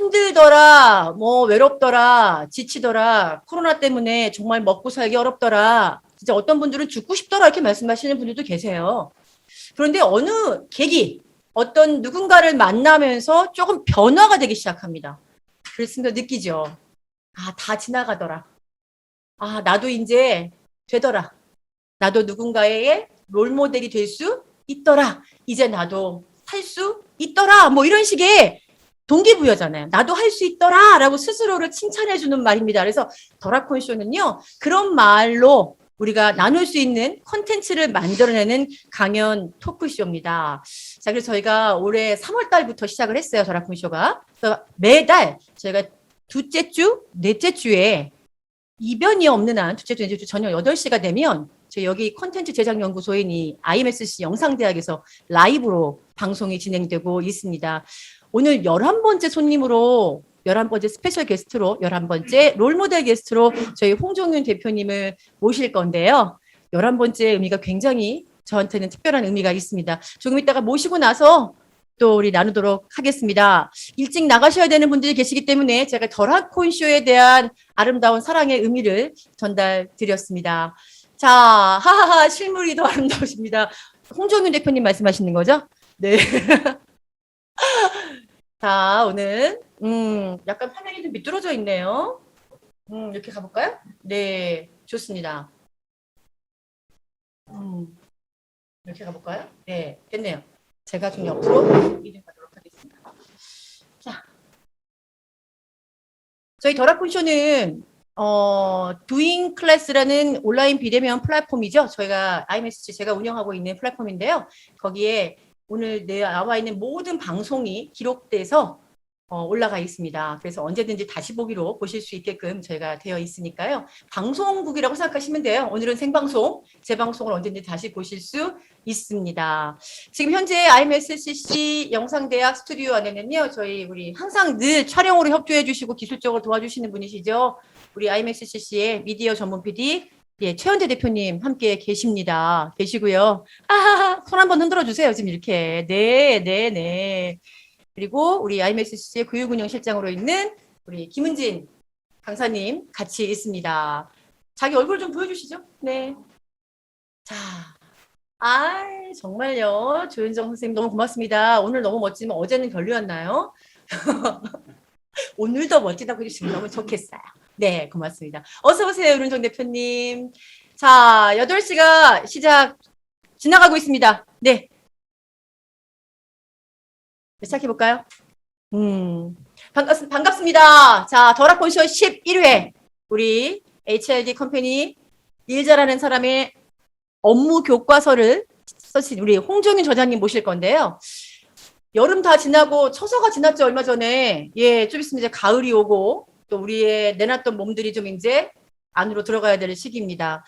힘들더라, 뭐 외롭더라, 지치더라, 코로나 때문에 정말 먹고 살기 어렵더라, 진짜 어떤 분들은 죽고 싶더라 이렇게 말씀하시는 분들도 계세요. 그런데 어느 계기, 어떤 누군가를 만나면서 조금 변화가 되기 시작합니다. 그랬으면 느끼죠. 아, 다 지나가더라. 아, 나도 이제 되더라. 나도 누군가의 롤모델이 될 수 있더라. 이제 나도 살 수 있더라. 뭐 이런 식의 동기부여잖아요. 나도 할 수 있더라. 라고 스스로를 칭찬해주는 말입니다. 그래서 더라콘쇼는요, 그런 말로 우리가 나눌 수 있는 콘텐츠를 만들어내는 강연 토크쇼입니다. 자, 그래서 저희가 올해 3월 달부터 시작을 했어요. 더라콘쇼가. 그래서 매달 저희가 둘째 주, 넷째 주에 이변이 없는 한 둘째 주, 넷째 주 저녁 8시가 되면 저희 여기 콘텐츠 제작 연구소인 이 IMSC 영상대학에서 라이브로 방송이 진행되고 있습니다. 오늘 11번째 손님으로 11번째 스페셜 게스트로 11번째 롤모델 게스트로 저희 홍종윤 대표님을 모실 건데요. 11번째 의미가 굉장히 저한테는 특별한 의미가 있습니다. 조금 이따가 모시고 나서 또 우리 나누도록 하겠습니다. 일찍 나가셔야 되는 분들이 계시기 때문에 제가 더라콘쇼에 대한 아름다운 사랑의 의미를 전달드렸습니다. 자, 하하하, 실물이 더 아름다우십니다. 홍종윤 대표님 말씀하시는 거죠? 네. 자, 오늘 약간 화면이 좀 미끄러져 있네요. 이렇게 가볼까요? 네, 좋습니다. 이렇게 가볼까요? 네, 됐네요. 제가 좀 옆으로 이동 가도록 하겠습니다. 자, 저희 더라콘쇼는 두잉 클래스라는 온라인 비대면 플랫폼이죠. 저희가 IMSC 제가 운영하고 있는 플랫폼인데요. 거기에 오늘 나와 있는 모든 방송이 기록돼서 올라가 있습니다. 그래서 언제든지 다시 보기로 보실 수 있게끔 저희가 되어 있으니까요. 방송국이라고 생각하시면 돼요. 오늘은 생방송, 재방송을 언제든지 다시 보실 수 있습니다. 지금 현재 IMSCC 영상대학 스튜디오 안에는요. 우리 항상 늘 촬영으로 협조해 주시고 기술적으로 도와주시는 분이시죠. 우리 IMSCC의 미디어 전문 PD 예, 최현재 대표님 함께 계시고요. 손 한번 흔들어 주세요. 지금 이렇게. 네. 그리고 우리 IMSCC의 교육운영실장으로 있는 우리 김은진 강사님 같이 있습니다. 자기 얼굴 좀 보여주시죠. 네. 자, 정말요. 조윤정 선생님 너무 고맙습니다. 오늘 너무 멋지면 어제는 별로였나요? 오늘도 멋지다고 해주시면 너무 좋겠어요. 네, 고맙습니다. 어서 오세요, 윤정 대표님. 자, 8시가 지나가고 있습니다. 네. 시작해볼까요? 반갑습니다. 자, 더라콘쇼 11회. 우리 HLD 컴퍼니 일 잘하는 사람의 업무 교과서를 써신 우리 홍종윤 저자님 모실 건데요. 여름 다 지나고 처서가 지났죠, 얼마 전에. 예, 좀 있으면 이제 가을이 오고 또 우리의 내놨던 몸들이 좀 이제 안으로 들어가야 될 시기입니다.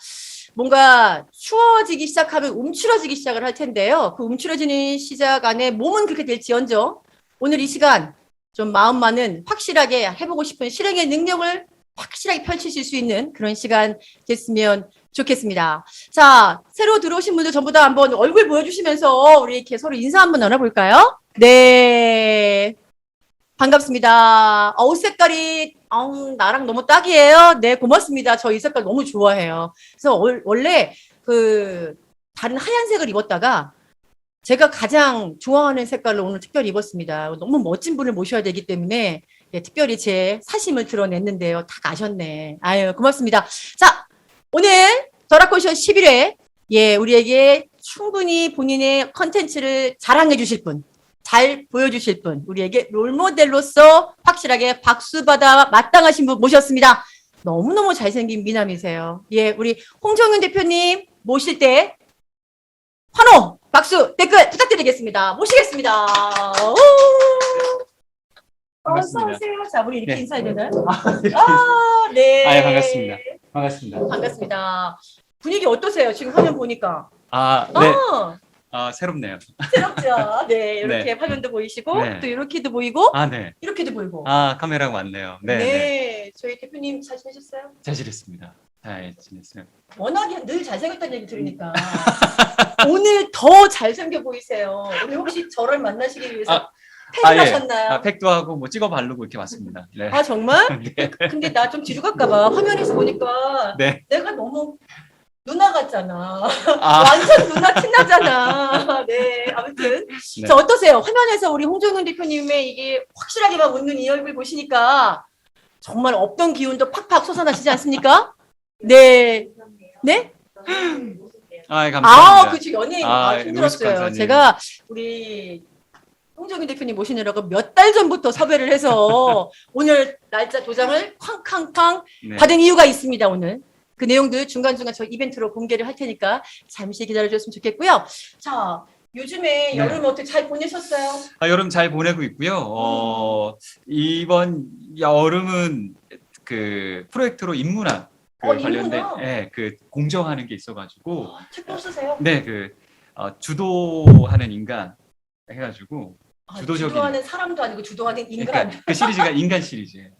뭔가 추워지기 시작하면 움츠러지기 시작을 할 텐데요. 그 움츠러지는 시작 안에 몸은 그렇게 될지언정 오늘 이 시간 좀 마음만은 확실하게 해보고 싶은 실행의 능력을 확실하게 펼치실 수 있는 그런 시간 됐으면 좋겠습니다. 자, 새로 들어오신 분들 전부 다 한번 얼굴 보여주시면서 우리 이렇게 서로 인사 한번 나눠볼까요? 네. 반갑습니다. 옷 색깔이 나랑 너무 딱이에요. 네, 고맙습니다. 저 이 색깔 너무 좋아해요. 그래서 원래 다른 하얀색을 입었다가 제가 가장 좋아하는 색깔로 오늘 특별히 입었습니다. 너무 멋진 분을 모셔야 되기 때문에 예, 특별히 제 사심을 드러냈는데요. 다 가셨네. 아유, 고맙습니다. 자, 오늘 더라콘쇼 11회 예, 우리에게 충분히 본인의 컨텐츠를 자랑해 주실 분, 잘 보여주실 분, 우리에게 롤모델로서 확실하게 박수받아 마땅하신 분 모셨습니다. 너무너무 잘생긴 미남이세요. 예, 우리 홍정윤 대표님 모실 때 환호, 박수, 댓글 부탁드리겠습니다. 모시겠습니다. 어서 오세요. 자, 우리 이렇게 인사해야 되나요? 네. 반갑습니다. 반갑습니다. 반갑습니다. 분위기 어떠세요? 지금 화면 보니까. 네. 새롭네요. 새롭죠. 네, 이렇게 네. 화면도 보이시고 네. 또 이렇게도 보이고 네. 이렇게도 보이고. 카메라가 왔네요. 네. 네. 저희 대표님 잘 지내셨어요? 잘 지냈습니다. 잘 지냈어요. 워낙에 늘 잘생겼다는 얘기 들으니까 오늘 더 잘생겨 보이세요. 오늘 혹시 저를 만나시기 위해서 팩을 예. 하셨나요? 팩도 하고 뭐 찍어 바르고 이렇게 왔습니다. 네. 아, 정말? 네. 근데 나 좀 뒤로 갈까봐. 화면에서 보니까 네. 내가 너무 누나 같잖아. 아, 완전 누나 티나잖아. 네, 아무튼. 네. 자, 어떠세요? 화면에서 우리 홍정윤 대표님의 이게 확실하게만 웃는 이 얼굴 보시니까 정말 없던 기운도 팍팍 솟아나시지 않습니까? 네. 네? 아, 감사합니다. 그치, 연예인. 아, 힘들었어요. 노무스칸사님. 제가 우리 홍정윤 대표님 모시느라고 몇 달 전부터 섭외를 해서 오늘 날짜 도장을 쾅쾅쾅 네. 받은 이유가 있습니다, 오늘. 그 내용들 중간중간 저 이벤트로 공개를 할 테니까 잠시 기다려줬으면 좋겠고요. 자, 요즘에 네. 여름 어떻게 잘 보내셨어요? 여름 잘 보내고 있고요. 이번 여름은 그 프로젝트로 인문학 관련된 인문학? 그 공정하는 게 있어가지고 책도 쓰세요? 네, 주도하는 인간 해가지고 주도적인 주도하는 사람도 아니고 주도하는 인간. 그러니까 그 시리즈가 인간 시리즈예요.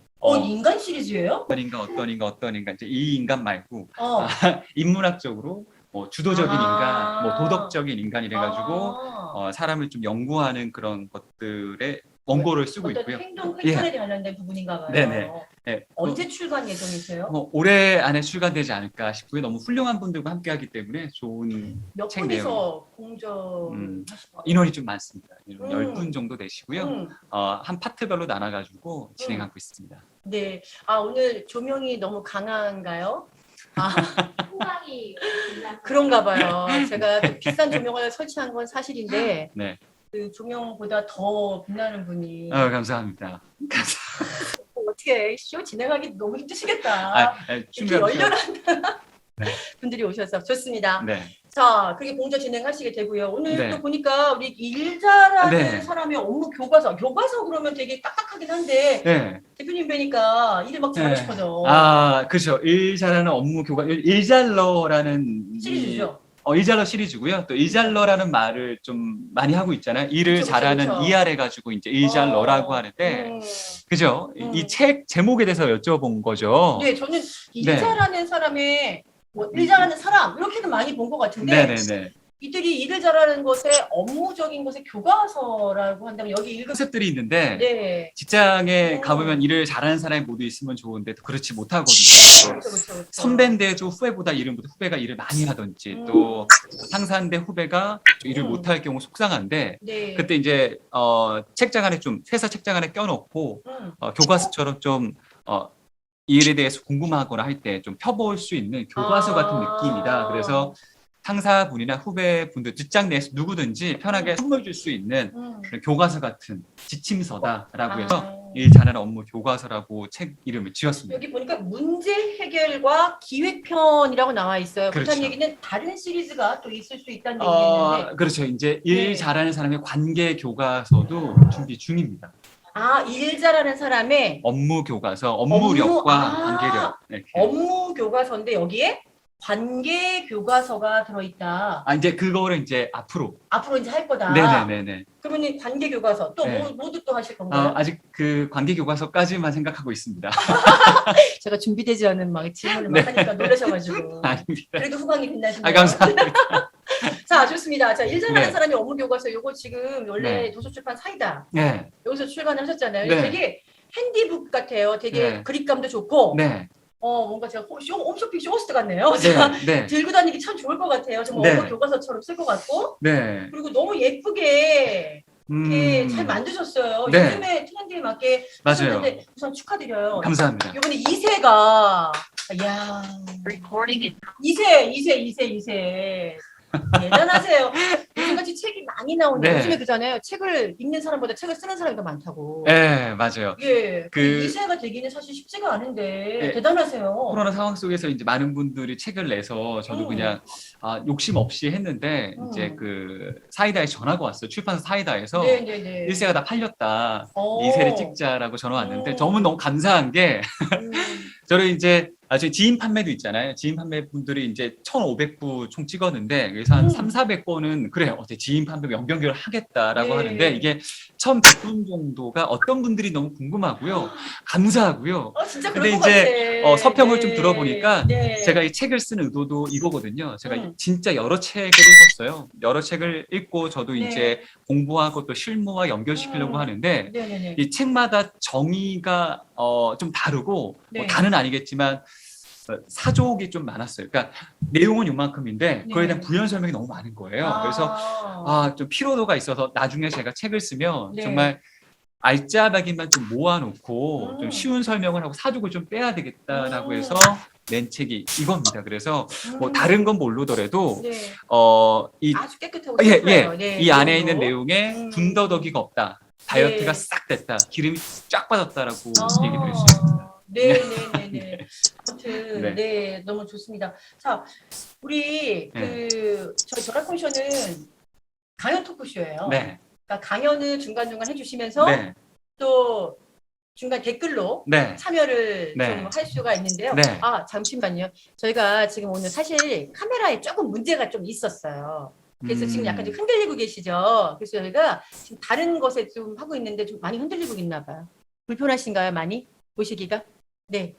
인간 시리즈예요? 어떤 인간 이제 이 인간 말고 어. 인문학적으로 뭐 주도적인 인간, 뭐 도덕적인 인간이래가지고 아. 사람을 좀 연구하는 그런 것들의 원고를 쓰고 어떤 있고요. 행동 예. 패턴에 관련된 부분인가 봐요. 네네. 네, 언제 출간 예정이세요? 올해 안에 출간되지 않을까 싶고요. 너무 훌륭한 분들과 함께하기 때문에 좋은 몇 책 분이서 공정하실 거예요? 인원이 좀 많습니다. 음. 10분 정도 되시고요. 한 파트별로 나눠가지고 진행하고 있습니다. 네. 오늘 조명이 너무 강한가요? 후광이 그런가 봐요. 제가 그 비싼 조명을 설치한 건 사실인데 네. 그 조명보다 더 빛나는 분이 감사합니다. 어떻게 쇼 진행하기 너무 힘드시겠다. 이렇게 준비하세요. 열렬한 네. 분들이 오셔서 좋습니다. 네. 자, 그렇게 공저 진행하시게 되고요. 오늘 네. 또 보니까 우리 일 잘하는 네. 사람의 업무 교과서 그러면 되게 딱딱하긴 한데 네. 대표님 뵈니까 일을 막 잘하고 네. 싶어져. 그렇죠. 일 잘하는 업무 교과 일잘러라는 시리즈죠. 일잘러 시리즈고요. 또 일잘러라는 말을 좀 많이 하고 있잖아요. 일을 그쵸, 그쵸, 잘하는 그쵸. 이알 해가지고 이제 일잘러라고 하는데, 그죠? 이 책 제목에 대해서 여쭤본 거죠. 네, 저는 일 네. 잘하는 사람의 일 잘하는 사람 이렇게는 많이 본 것 같은데 네네네. 이들이 일을 잘하는 것의 업무적인 것의 교과서라고 한다면 여기 읽은 컨셉들이 있는데 네. 직장에 가보면 일을 잘하는 사람이 모두 있으면 좋은데 또 그렇지 못하거든요. 그렇죠. 선배인데도 후배보다 후배가 일을 많이 하든지 또 상사인데 후배가 일을 못할 경우 속상한데 네. 그때 이제 책장 안에 좀 회사 책장 안에 껴놓고 교과서처럼 좀 이 일에 대해서 궁금하거나 할 때 좀 펴볼 수 있는 교과서 같은 느낌이다. 그래서 상사분이나 후배분들 직장 내에서 누구든지 편하게 선물 줄 수 있는 그런 교과서 같은 지침서다라고 해서 일 잘하는 업무 교과서라고 책 이름을 지었습니다. 여기 보니까 문제 해결과 기획편이라고 나와 있어요. 그렇죠. 그렇다는 얘기는 다른 시리즈가 또 있을 수 있다는 얘기인데 그렇죠. 이제 일 네. 잘하는 사람의 관계 교과서도 준비 중입니다. 일 잘하는 사람의 업무 교과서, 업무력과 관계력. 이렇게. 업무 교과서인데 여기에 관계 교과서가 들어있다. 이제 그거를 이제 앞으로. 이제 할 거다. 네네네네. 그러면 관계 교과서 또 네. 모두 또 하실 건가요? 아직 그 관계 교과서까지만 생각하고 있습니다. 제가 준비되지 않은 막 질문을 네. 막 하니까 놀라셔가지고. 아닙니다. 그래도 후광이 빛나시네요. 감사합니다. 자, 좋습니다. 자, 일 잘하는 네. 사람이 업무 교과서 요거 지금 원래 네. 도서출판 사이다. 네. 여기서 출간을 하셨잖아요. 네. 되게 핸디북 같아요. 되게 네. 그립감도 좋고. 네. 뭔가 제가 홈쇼핑 쇼호스트 같네요. 제가 네. 들고 다니기 참 좋을 것 같아요. 정말 네. 업무 교과서처럼 쓸 것 같고. 네. 그리고 너무 예쁘게 이렇게 잘 만드셨어요. 네. 요즘에 트렌드에 맞게 맞아요. 하셨는데 우선 축하드려요. 감사합니다. 이번에 2세가 이야 이세 대단하세요. 요즘같이 책이 많이 나오는데 네. 요즘에 그잖아요. 책을 읽는 사람보다 책을 쓰는 사람이 더 많다고. 네, 맞아요. 예, 그- 2세가 되기는 사실 쉽지가 않은데 네. 대단하세요. 코로나 상황 속에서 이제 많은 분들이 책을 내서 저도 그냥 욕심 없이 했는데 이제 그 사이다에서 전화가 왔어요. 출판사 사이다에서 네네네. 1세가 다 팔렸다. 오. 2세를 찍자라고 전화 왔는데 음. 너무 감사한 게 저를 이제 저희 지인 판매도 있잖아요. 지인 판매 분들이 이제 1,500부 총 찍었는데, 그래서 한 3,400건은, 그래, 어때, 지인 판매 연결 하겠다라고 네. 하는데, 이게 1,100분 정도가 어떤 분들이 너무 궁금하고요. 감사하고요. 진짜 그럴 근데 것 이제, 같아. 서평을 좀 들어보니까, 네. 제가 이 책을 쓴 의도도 이거거든요. 제가 진짜 여러 책을 읽었어요. 여러 책을 읽고, 저도 네. 이제 공부하고 또 실무와 연결시키려고 하는데, 네네네. 이 책마다 정의가 좀 다르고 네. 뭐 다는 아니겠지만 사족이 좀 많았어요. 그러니까 내용은 요만큼인데 그거에 대한 부연 설명이 너무 많은 거예요. 그래서 좀 피로도가 있어서 나중에 제가 책을 쓰면 네. 정말 알짜배기만 좀 모아놓고 좀 쉬운 설명을 하고 사족을 좀 빼야 되겠다라고 해서 낸 책이 이겁니다. 그래서 뭐 다른 건 모르더라도 네. 이 아주 깨끗하고 예, simple-해요. 네, 이 안에 내용도. 있는 내용에 군더더기가 없다. 다이어트가 싹 됐다. 기름이 쫙 빠졌다라고 얘기드릴 수 있습니다. 네네네네. 아무튼 네. 네, 너무 좋습니다. 자, 우리 저희 저라콘쇼는 강연 토크쇼예요. 네. 그러니까 강연을 중간중간 해주시면서 네. 또 중간 댓글로 네. 참여를 네. 좀 할 수가 있는데요. 네. 잠시만요. 저희가 지금 오늘 사실 카메라에 조금 문제가 좀 있었어요. 그래서 지금 약간 좀 흔들리고 계시죠. 그래서 저희가 지금 다른 것에 좀 하고 있는데 좀 많이 흔들리고 있나 봐요. 불편하신가요, 많이 보시기가? 네.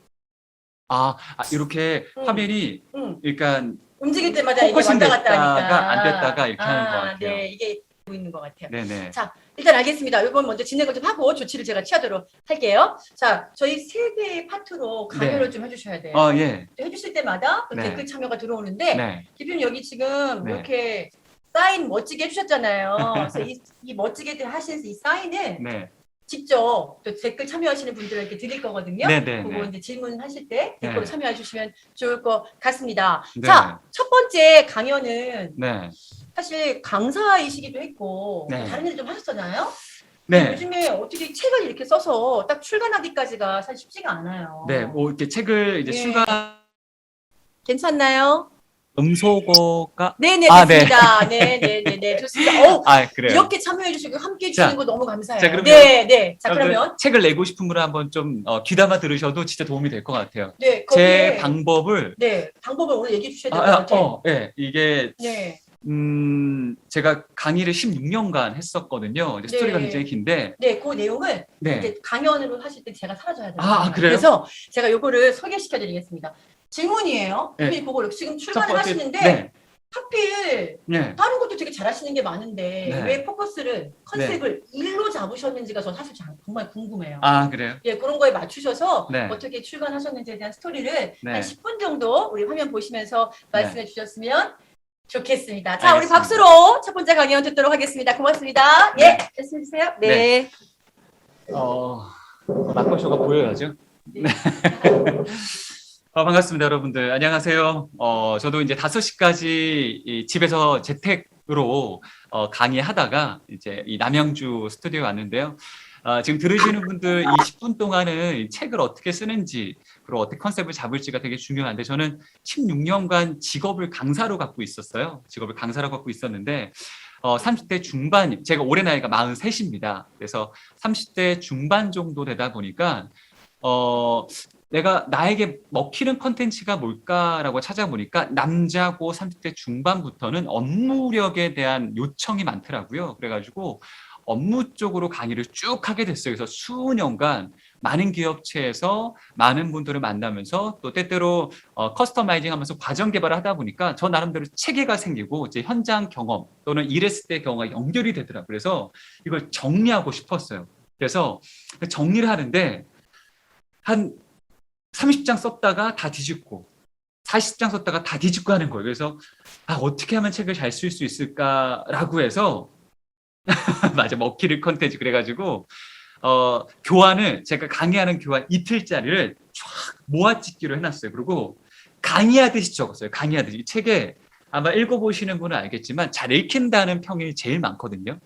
이렇게 화면이 그러니까 움직일 때마다 이게 포커싱 왔다 갔다 됐다가 하니까 안 됐다가 이렇게 하는 것 같아요. 네, 이게 보이는 것 같아요. 네네. 자, 일단 알겠습니다. 이번 먼저 진행을 좀 하고 조치를 제가 취하도록 할게요. 자, 저희 3개의 파트로 강연을 네. 좀 해주셔야 돼요. 예. 해주실 때마다 또 네. 댓글 참여가 들어오는데 네. 대표님 여기 지금 네. 이렇게 사인 멋지게 해주셨잖아요. 그래서 이 멋지게 하신 이 사인을 네. 직접 또 댓글 참여하시는 분들에게 드릴 거거든요. 네네. 그거 이제 질문하실 때 댓글로 네. 참여해 주시면 좋을 것 같습니다. 네. 자, 첫 번째 강연은 네. 사실 강사이시기도 했고 네. 다른 일 좀 하셨잖아요. 네. 요즘에 어떻게 책을 이렇게 써서 딱 출간하기까지가 사실 쉽지가 않아요. 네. 뭐 이렇게 책을 이제 예. 출간 괜찮나요? 음소거가 네네, 네. 됐습니다. 네네네, 좋습니다. 그래요. 이렇게 참여해 주시고 함께 해 주시는 자, 거 너무 감사해요. 자, 그러면- 네. 자, 그러면 책을 내고 싶은 분은 한번 좀 귀담아 들으셔도 진짜 도움이 될 것 같아요. 네, 제 거기에 방법을 방법을 오늘 얘기해 주셔야 될 것 같아요. 네. 이게 네. 제가 강의를 16년간 했었거든요. 이제 스토리가 네. 굉장히 긴데. 네, 그 내용을 네. 이제 강연으로 하실 때 제가 사라져야 돼요. 그래요? 그래서 제가 요거를 소개시켜 드리겠습니다. 질문이에요. 네. 선생님 그걸 지금 첫 출간을 번째- 하시는데 네. 하필 네. 다른 것도 되게 잘하시는 게 많은데 네. 왜 포커스를 컨셉을 일로 잡으셨는지가 저 사실 정말 궁금해요. 그래요? 예, 그런 거에 맞추셔서 네. 어떻게 출간하셨는지에 대한 스토리를 네. 한 10분 정도 우리 화면 보시면서 말씀해 주셨으면 좋겠습니다. 자, 우리 알겠습니다. 박수로 첫 번째 강연 듣도록 하겠습니다. 고맙습니다. 예, 말씀해 주세요. 네. 마커쇼가 보여야죠. 네. 반갑습니다, 여러분들. 안녕하세요. 저도 이제 5시까지 집에서 재택으로 강의하다가 이제 이 남양주 스튜디오에 왔는데요. 지금 들으시는 분들 이 10분 동안은 이 책을 어떻게 쓰는지 그리고 어떻게 컨셉을 잡을지가 되게 중요한데 저는 16년간 직업을 강사로 갖고 있었어요. 직업을 강사로 갖고 있었는데 30대 중반, 제가 올해 나이가 43입니다. 그래서 30대 중반 정도 되다 보니까 내가 나에게 먹히는 컨텐츠가 뭘까라고 찾아보니까 남자고 30대 중반부터는 업무력에 대한 요청이 많더라고요. 그래가지고 업무 쪽으로 강의를 쭉 하게 됐어요. 그래서 수년간 많은 기업체에서 많은 분들을 만나면서 또 때때로 커스터마이징 하면서 과정 개발을 하다 보니까 저 나름대로 체계가 생기고 이제 현장 경험 또는 일했을 때 경험과 연결이 되더라고요. 그래서 이걸 정리하고 싶었어요. 그래서 정리를 하는데 한 30장 썼다가 다 뒤집고 40장 썼다가 다 뒤집고 하는 거예요. 그래서 어떻게 하면 책을 잘 쓸 수 있을까라고 해서 맞아, 먹히를 컨텐츠 그래가지고 교환을 제가 강의하는 교환 이틀짜리를 쫙 모아찍기로 해놨어요. 그리고 강의하듯이 적었어요. 강의하듯이. 이 책에 아마 읽어보시는 분은 알겠지만 잘 읽힌다는 평이 제일 많거든요.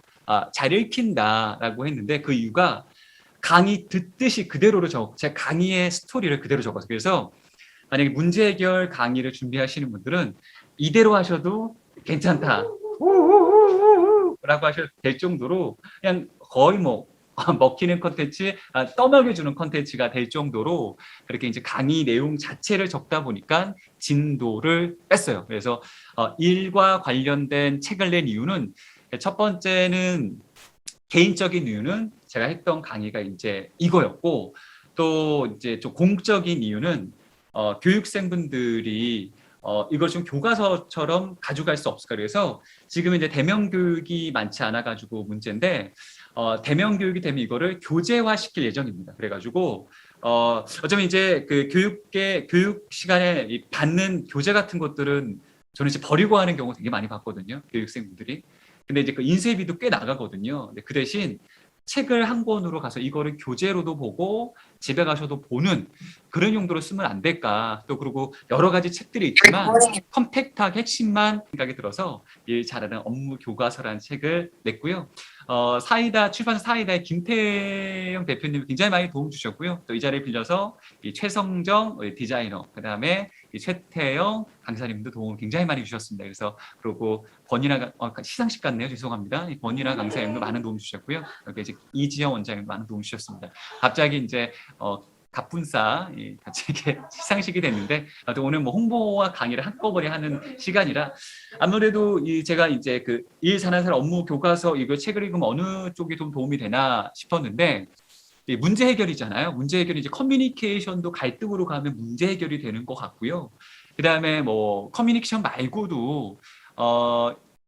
잘 읽힌다라고 했는데 그 이유가 강의 듣듯이 그대로로 제가 강의의 스토리를 그대로 적었어요. 그래서 만약에 문제 해결 강의를 준비하시는 분들은 이대로 하셔도 괜찮다 라고 하셔도 될 정도로 그냥 거의 뭐 먹히는 컨텐츠, 떠먹여주는 컨텐츠가 될 정도로 그렇게 이제 강의 내용 자체를 적다 보니까 진도를 뺐어요. 그래서 일과 관련된 책을 낸 이유는 첫 번째는 개인적인 이유는 제가 했던 강의가 이제 이거였고 또 이제 좀 공적인 이유는 교육생분들이 이걸 좀 교과서처럼 가져갈 수 없을까 그래서 지금 이제 대면 교육이 많지 않아 가지고 문제인데 대면 교육이 되면 이거를 교재화 시킬 예정입니다. 그래가지고 어쩌면 이제 그 교육 시간에 받는 교재 같은 것들은 저는 이제 버리고 하는 경우 되게 많이 봤거든요. 교육생분들이. 근데 이제 그 인쇄비도 꽤 나가거든요. 근데 그 대신 책을 한 권으로 가서 이거를 교재로도 보고 집에 가셔도 보는 그런 용도로 쓰면 안 될까. 또 그리고 여러 가지 책들이 있지만 컴팩트하게 핵심만 생각이 들어서 일 잘하는 업무 교과서라는 책을 냈고요. 출판사 사이다의 김태영 대표님이 굉장히 많이 도움 주셨고요. 또 이 자리를 빌려서 이 최성정 디자이너, 그다음에 이 최태영 강사님도 도움을 굉장히 많이 주셨습니다. 그래서 그리고 권이나 시상식 같네요. 죄송합니다. 권이나 강사님도 많은 도움 주셨고요. 여기 이제 이지영 원장님 많은 도움 주셨습니다. 갑자기 이제 갑분싸 같이 이렇게 시상식이 됐는데 오늘 뭐 홍보와 강의를 한꺼번에 하는 시간이라 아무래도 제가 이제 그 일 잘하는 사람 업무 교과서 이거 책을 읽으면 어느 쪽이 좀 도움이 되나 싶었는데 이 문제 해결이잖아요. 문제 해결이 이제 커뮤니케이션도 갈등으로 가면 문제 해결이 되는 것 같고요. 그다음에 뭐 커뮤니케이션 말고도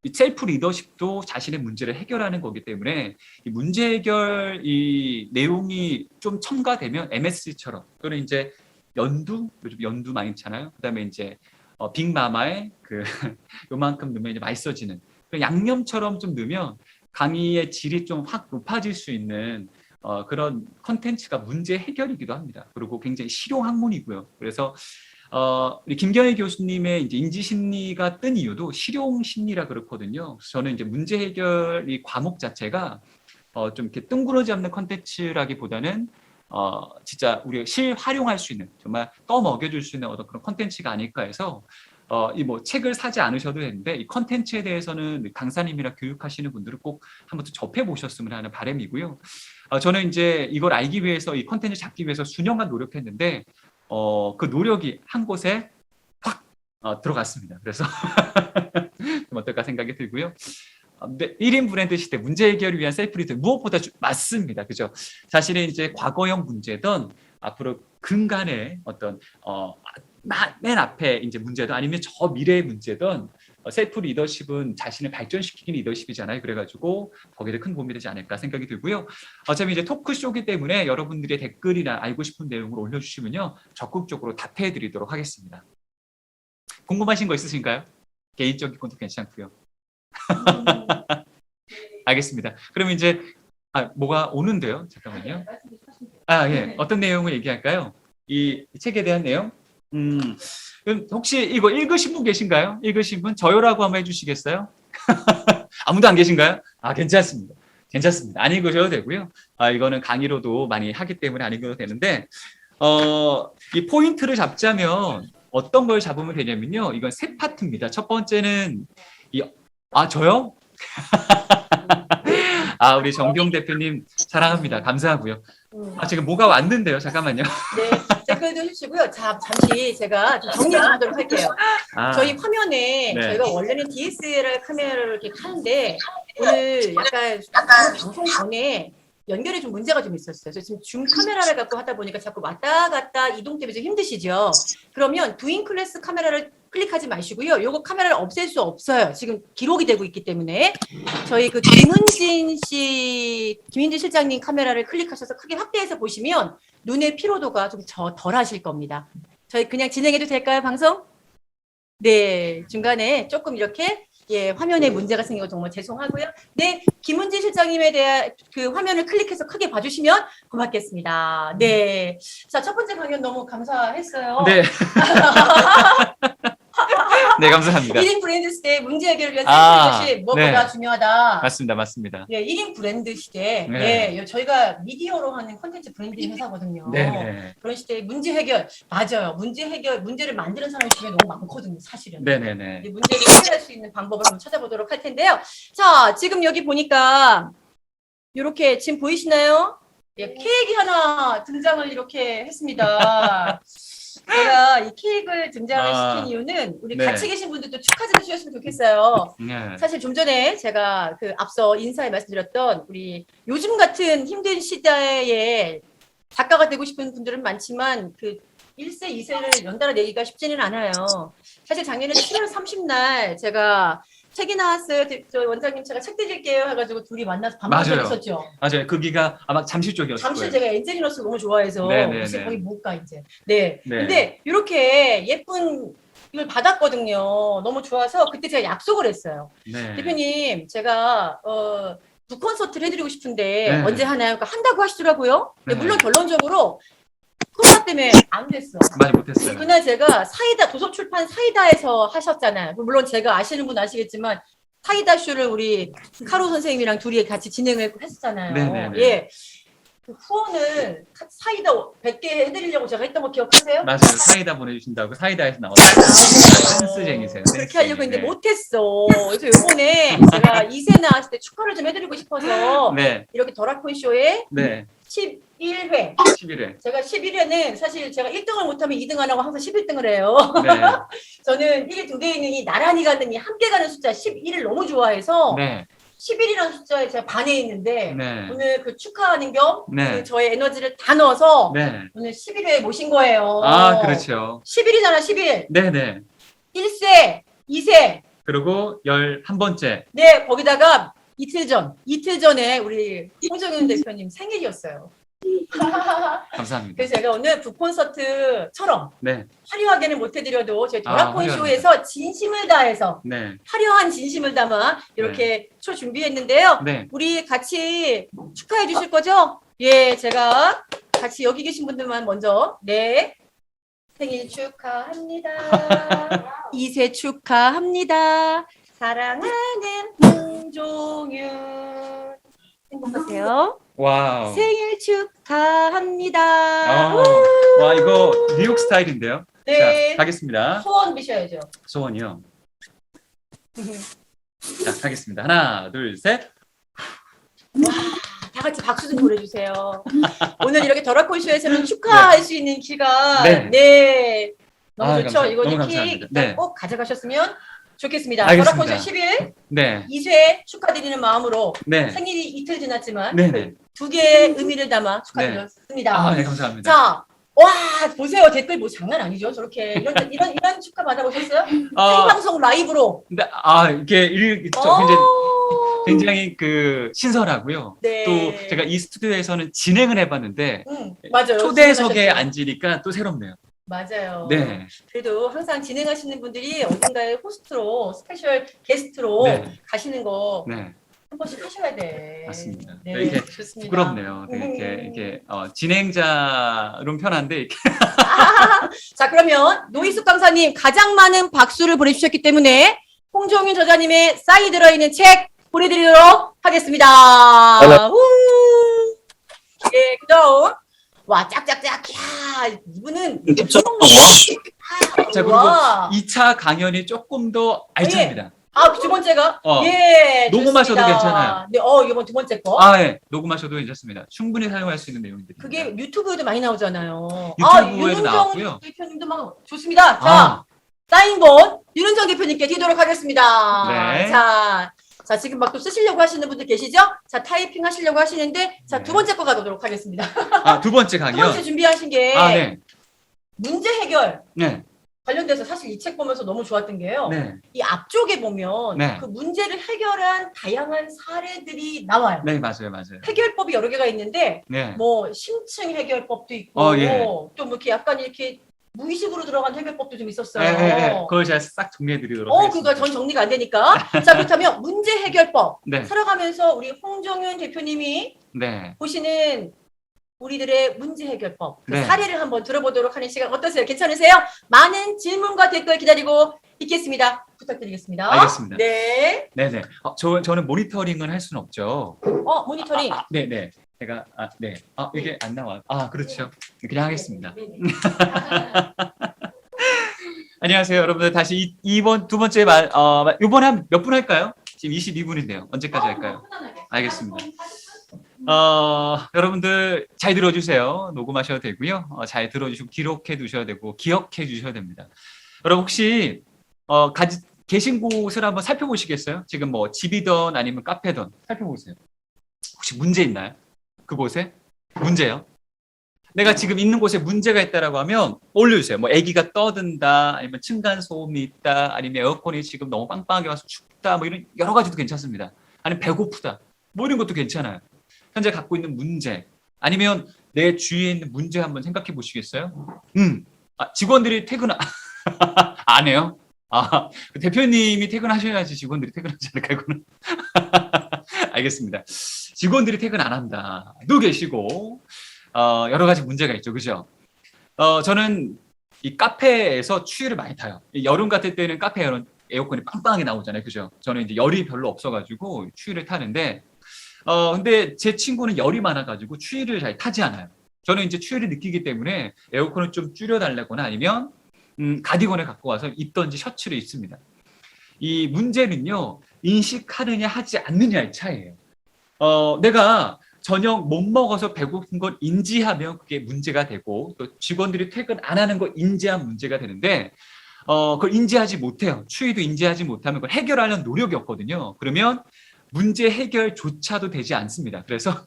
이 셀프 리더십도 자신의 문제를 해결하는 거기 때문에 이 문제 해결 이 내용이 좀 첨가되면 MSC처럼 또는 이제 요즘 연두 많이 있잖아요. 그다음에 이제 빅마마의 그 요만큼 넣으면 이제 맛있어지는 양념처럼 좀 넣으면 강의의 질이 좀 확 높아질 수 있는 그런 컨텐츠가 문제 해결이기도 합니다. 그리고 굉장히 실용 학문이고요. 그래서 우리 김경희 교수님의 이제 인지심리가 뜬 이유도 실용심리라 그렇거든요. 저는 이제 문제 해결 이 과목 자체가 좀 이렇게 뜬구러지 없는 컨텐츠라기보다는 진짜 우리가 실활용할 수 있는 정말 떠먹여줄 수 있는 어떤 그런 컨텐츠가 아닐까 해서 이 뭐 책을 사지 않으셔도 되는데 이 컨텐츠에 대해서는 강사님이나 교육하시는 분들은 꼭 한번 접해 보셨으면 하는 바람이고요. 저는 이제 이걸 알기 위해서 이 컨텐츠 잡기 위해서 수년간 노력했는데 그 노력이 한 곳에 확 들어갔습니다. 그래서 좀 어떨까 생각이 들고요. 근데 1인 브랜드 시대 문제 해결을 위한 셀프 리더 무엇보다 맞습니다. 그죠? 사실은 이제 과거형 문제든 앞으로 근간의 어떤 맨 앞에 이제 문제든 아니면 저 미래의 문제든 셀프 리더십은 자신을 발전시키는 리더십이잖아요. 그래가지고 거기에 큰 도움이 되지 않을까 생각이 들고요. 어차피 이제 토크쇼기 때문에 여러분들의 댓글이나 알고 싶은 내용을 올려주시면요 적극적으로 답해드리도록 하겠습니다. 궁금하신 거 있으신가요? 개인적인 것도 괜찮고요. 알겠습니다. 그럼 이제 뭐가 오는데요? 잠깐만요. 예. 어떤 내용을 얘기할까요? 이 책에 대한 내용? 그럼 혹시 이거 읽으신 분 계신가요? 읽으신 분 저요라고 한번 해주시겠어요? 아무도 안 계신가요? 괜찮습니다. 괜찮습니다. 안 읽으셔도 되고요. 이거는 강의로도 많이 하기 때문에 안 읽어도 되는데 이 포인트를 잡자면 어떤 걸 잡으면 되냐면요. 이건 세 파트입니다. 첫 번째는 저요? 우리 정경 대표님 사랑합니다. 감사하고요. 지금 뭐가 왔는데요. 잠깐만요. 네, 댓글도 해주시고요. 잠시 제가 좀 정리 좀 하도록 할게요. 저희 화면에 네. 저희가 원래는 DSLR 카메라를 이렇게 하는데 오늘 약간 방송 전에 연결에 좀 문제가 좀 있었어요. 그래서 지금 줌 카메라를 갖고 하다 보니까 자꾸 왔다 갔다 이동 때문에 좀 힘드시죠? 그러면 두인 클래스 카메라를 클릭하지 마시고요. 요거 카메라를 없앨 수 없어요. 지금 기록이 되고 있기 때문에 저희 그 김은진 실장님 카메라를 클릭하셔서 크게 확대해서 보시면 눈의 피로도가 좀 덜 하실 겁니다. 저희 그냥 진행해도 될까요, 방송? 네, 중간에 조금 이렇게 화면에 문제가 생긴 거 정말 죄송하고요. 네, 김은진 실장님에 대한 그 화면을 클릭해서 크게 봐주시면 고맙겠습니다. 네, 자, 첫 번째 강연 너무 감사했어요. 네. 네, 감사합니다. 1인 브랜드 시대 문제 해결을 위한 셀프 리더십 무엇보다 네. 중요하다. 맞습니다. 네, 1인 브랜드 시대. 네. 네, 저희가 미디어로 하는 콘텐츠 브랜딩 회사거든요. 네. 그런 시대에 문제 해결 맞아요. 문제를 만드는 사람이 주변에 너무 많거든요, 사실은. 네네네. 이 문제를 해결할 수 있는 방법을 한번 찾아보도록 할 텐데요. 자, 지금 여기 보니까 이렇게 지금 보이시나요? 예, 케이크 하나 등장을 이렇게 했습니다. 제가 이 케이크를 등장을 아, 시킨 이유는 우리 네. 같이 계신 분들도 축하 좀 해주셨으면 좋겠어요. 네. 사실 좀 전에 제가 그 앞서 인사에 말씀드렸던 우리 요즘 같은 힘든 시대에 작가가 되고 싶은 분들은 많지만 그 1세, 2세를 연달아 내기가 쉽지는 않아요. 사실 작년에 7월 30날 제가 책이 나왔어요. 저 원장님 제가 책 드릴게요 해가지고 둘이 만나서 밥 맞아요. 먹었었죠. 맞아요. 거기가 아마 잠실 쪽이었을 잠시 거예요. 제가 엔젤리너스 너무 좋아해서 네네네. 혹시 거기 못 가 이제. 네. 네. 근데 이렇게 예쁜 이걸 받았거든요. 너무 좋아서 그때 제가 약속을 했어요. 네. 대표님, 제가 북콘서트를 해드리고 싶은데 네. 언제 하나요? 그러니까 한다고 하시더라고요. 근데 네. 물론 결론적으로 코로나 때문에 안 됐어. 많이 못했어요. 그날 제가 사이다 도서출판 사이다에서 하셨잖아요. 물론 제가 아시는 분 아시겠지만 사이다 쇼를 우리 카로 선생님이랑 둘이 같이 진행을 했었잖아요. 네네네. 예. 그 후원을 사이다 100개 해드리려고 제가 했던 거 기억하세요? 맞아요. 사이다 보내주신다고 사이다에서 나왔어요. 센스쟁이세요. 그렇게 하려고 했는데 네. 못했어. 그래서 요번에 제가 2세 나왔을 때 축하를 좀 해드리고 싶어서 네. 이렇게 더라콘 쇼에 네. 11회 11회. 제가 11회는 사실 제가 1등을 못하면 2등 안 하고 항상 11등을 해요. 네. 저는 1, 2대 있는 이 나란히 가는 이 함께 가는 숫자 11을 너무 좋아해서 네. 11이라는 숫자에 제가 반해 있는데 네. 오늘 그 축하하는 겸 네. 그 저의 에너지를 다 넣어서 네. 오늘 11회에 모신 거예요. 아, 그렇죠. 11이잖아, 11. 네네. 1세, 2세. 그리고 11번째. 네, 거기다가 이틀 전에 우리 홍정윤 대표님 생일이었어요. 감사합니다. 그래서 제가 오늘 북콘서트처럼 네. 화려하게는 못해드려도 저희 더라콘 화려합니다. 쇼에서 진심을 다해서 네. 화려한 진심을 담아 이렇게 쇼 준비했는데요. 네. 우리 같이 축하해 주실 거죠? 예, 제가 같이 여기 계신 분들만 먼저 네. 생일 축하합니다. 2세 축하합니다. 사랑하는 홍종윤. 행복하세요. 와우. 생일 축하합니다. 와, 이거 뉴욕 스타일인데요. 네. 자, 가겠습니다. 소원 비셔야죠. 소원이요. 자, 가겠습니다. 하나, 둘, 셋. 다 같이 박수 좀 보내주세요. 오늘 이렇게 더라콘 쇼에서는 축하할 수 있는 기간. 네. 네. 너무 아, 좋죠. 이거 너무 케이크 감사합니다. 일단 네. 꼭 가져가셨으면 좋겠습니다. 알겠습니다. 더라콘 쇼 10일 네. 2회 축하드리는 마음으로 네. 생일이 이틀 지났지만 네네. 두 개의 의미를 담아 축하드렸습니다. 아, 네, 감사합니다. 자, 와 보세요 댓글 뭐 장난 아니죠? 저렇게 이런 축하 받아보셨어요? 생방송 라이브로. 근데 이게 굉장히 그 신선하고요. 네. 또 제가 이 스튜디오에서는 진행을 해봤는데 맞아요. 초대석에 진행하셨죠? 앉으니까 또 새롭네요. 맞아요. 네. 그래도 항상 진행하시는 분들이 어딘가에 호스트로 스페셜 게스트로 네. 가시는 거 한 네, 번씩 하셔야 돼. 맞습니다. 네, 이렇게 좋습니다. 부끄럽네요. 이렇게 진행자로는 편한데 이렇게 자, 그러면 노희숙 강사님 가장 많은 박수를 보내주셨기 때문에 홍종윤 저자님의 사인이 들어있는 책 보내드리도록 하겠습니다. 우! 예, 그다음 와 짝짝짝. 야 이분은 자, 그리고 와. 2차 강연이 조금 더 알차입니다. 두 번째가 어, 예 녹음하셔도 좋습니다. 괜찮아요. 네, 이번 두 번째 거. 네. 녹음하셔도 괜찮습니다. 충분히 사용할 수 있는 내용들입니다. 그게 유튜브에도 많이 나오잖아요. 유튜브에도 윤은정 나왔고요. 대표님도 막 좋습니다. 자, 사인본 윤은정 대표님께 드리도록 하겠습니다. 네. 자, 지금 막 또 쓰시려고 하시는 분들 계시죠? 자, 타이핑 하시려고 하시는데, 자, 네. 두 번째 거 가도록 하겠습니다. 두 번째 두 강연. 번째 준비하신 게 네. 문제 해결 네. 관련돼서 사실 이 책 보면서 너무 좋았던 게요. 네. 이 앞쪽에 보면 네. 그 문제를 해결한 다양한 사례들이 나와요. 네, 맞아요. 해결법이 여러 개가 있는데, 네. 뭐 심층 해결법도 있고 예. 또 뭐 이렇게 약간 이렇게 무의식으로 들어간 해결법도 좀 있었어요. 네. 그걸 제가 싹 정리해드리도록 하겠습니다. 그거 전 정리가 안 되니까. 자, 그렇다면 문제 해결법. 네. 살아가면서 우리 홍정윤 대표님이 네. 보시는 우리들의 문제 해결법 그 네. 사례를 한번 들어보도록 하는 시간 어떠세요? 괜찮으세요? 많은 질문과 댓글 기다리고 있겠습니다. 부탁드리겠습니다. 알겠습니다. 네. 네네. 저는 모니터링을 할 수는 없죠. 모니터링. 네네. 제가 네. 이게 안 나와요. 그렇죠. 그냥 하겠습니다. 네, 네. 안녕하세요, 여러분들. 다시 이번 두 번째 이번에 한 몇 분 할까요? 지금 22분인데요. 언제까지 할까요? 알겠습니다. 여러분들 잘 들어주세요. 녹음하셔도 되고요. 잘 들어주시고 기록해 두셔야 되고 기억해 주셔야 됩니다. 여러분 혹시 계신 곳을 한번 살펴보시겠어요? 지금 뭐 집이든 아니면 카페든 살펴보세요. 혹시 문제 있나요? 그곳에? 문제요? 내가 지금 있는 곳에 문제가 있다라고 하면 올려주세요. 뭐 아기가 떠든다, 아니면 층간 소음이 있다, 아니면 에어컨이 지금 너무 빵빵하게 와서 춥다, 뭐 이런 여러 가지도 괜찮습니다. 아니면 배고프다, 뭐 이런 것도 괜찮아요. 현재 갖고 있는 문제, 아니면 내 주위에 있는 문제 한번 생각해 보시겠어요? 직원들이 안 해요? 그 대표님이 퇴근하셔야지 직원들이 퇴근하지 않을까요? 그거는? 알겠습니다. 직원들이 퇴근 안 한다. 또 계시고, 여러 가지 문제가 있죠. 그죠? 저는 이 카페에서 추위를 많이 타요. 여름 같을 때는 카페 에어컨이 빵빵하게 나오잖아요. 그죠? 저는 이제 열이 별로 없어가지고 추위를 타는데, 근데 제 친구는 열이 많아가지고 추위를 잘 타지 않아요. 저는 이제 추위를 느끼기 때문에 에어컨을 좀 줄여달라거나 아니면, 가디건을 갖고 와서 입던지 셔츠를 입습니다. 이 문제는요, 인식하느냐 하지 않느냐의 차이예요. 내가 저녁 못 먹어서 배고픈 걸 인지하면 그게 문제가 되고, 또 직원들이 퇴근 안 하는 거 인지하면 문제가 되는데, 그걸 인지하지 못해요. 추위도 인지하지 못하면 그걸 해결하려는 노력이 없거든요. 그러면 문제 해결조차도 되지 않습니다. 그래서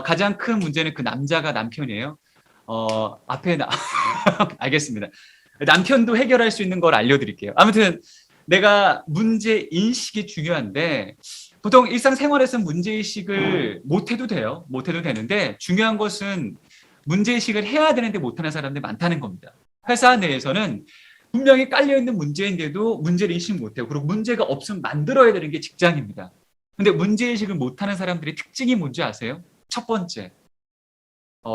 가장 큰 문제는 그 남편이에요. 알겠습니다. 남편도 해결할 수 있는 걸 알려드릴게요. 아무튼 내가 문제 인식이 중요한데, 보통 일상생활에서는 문제인식을 못해도 돼요. 못해도 되는데, 중요한 것은 문제인식을 해야 되는데 못하는 사람들이 많다는 겁니다. 회사 내에서는 분명히 깔려있는 문제인데도 문제를 인식 못해요. 그리고 문제가 없으면 만들어야 되는 게 직장입니다. 근데 문제인식을 못하는 사람들의 특징이 뭔지 아세요? 첫 번째,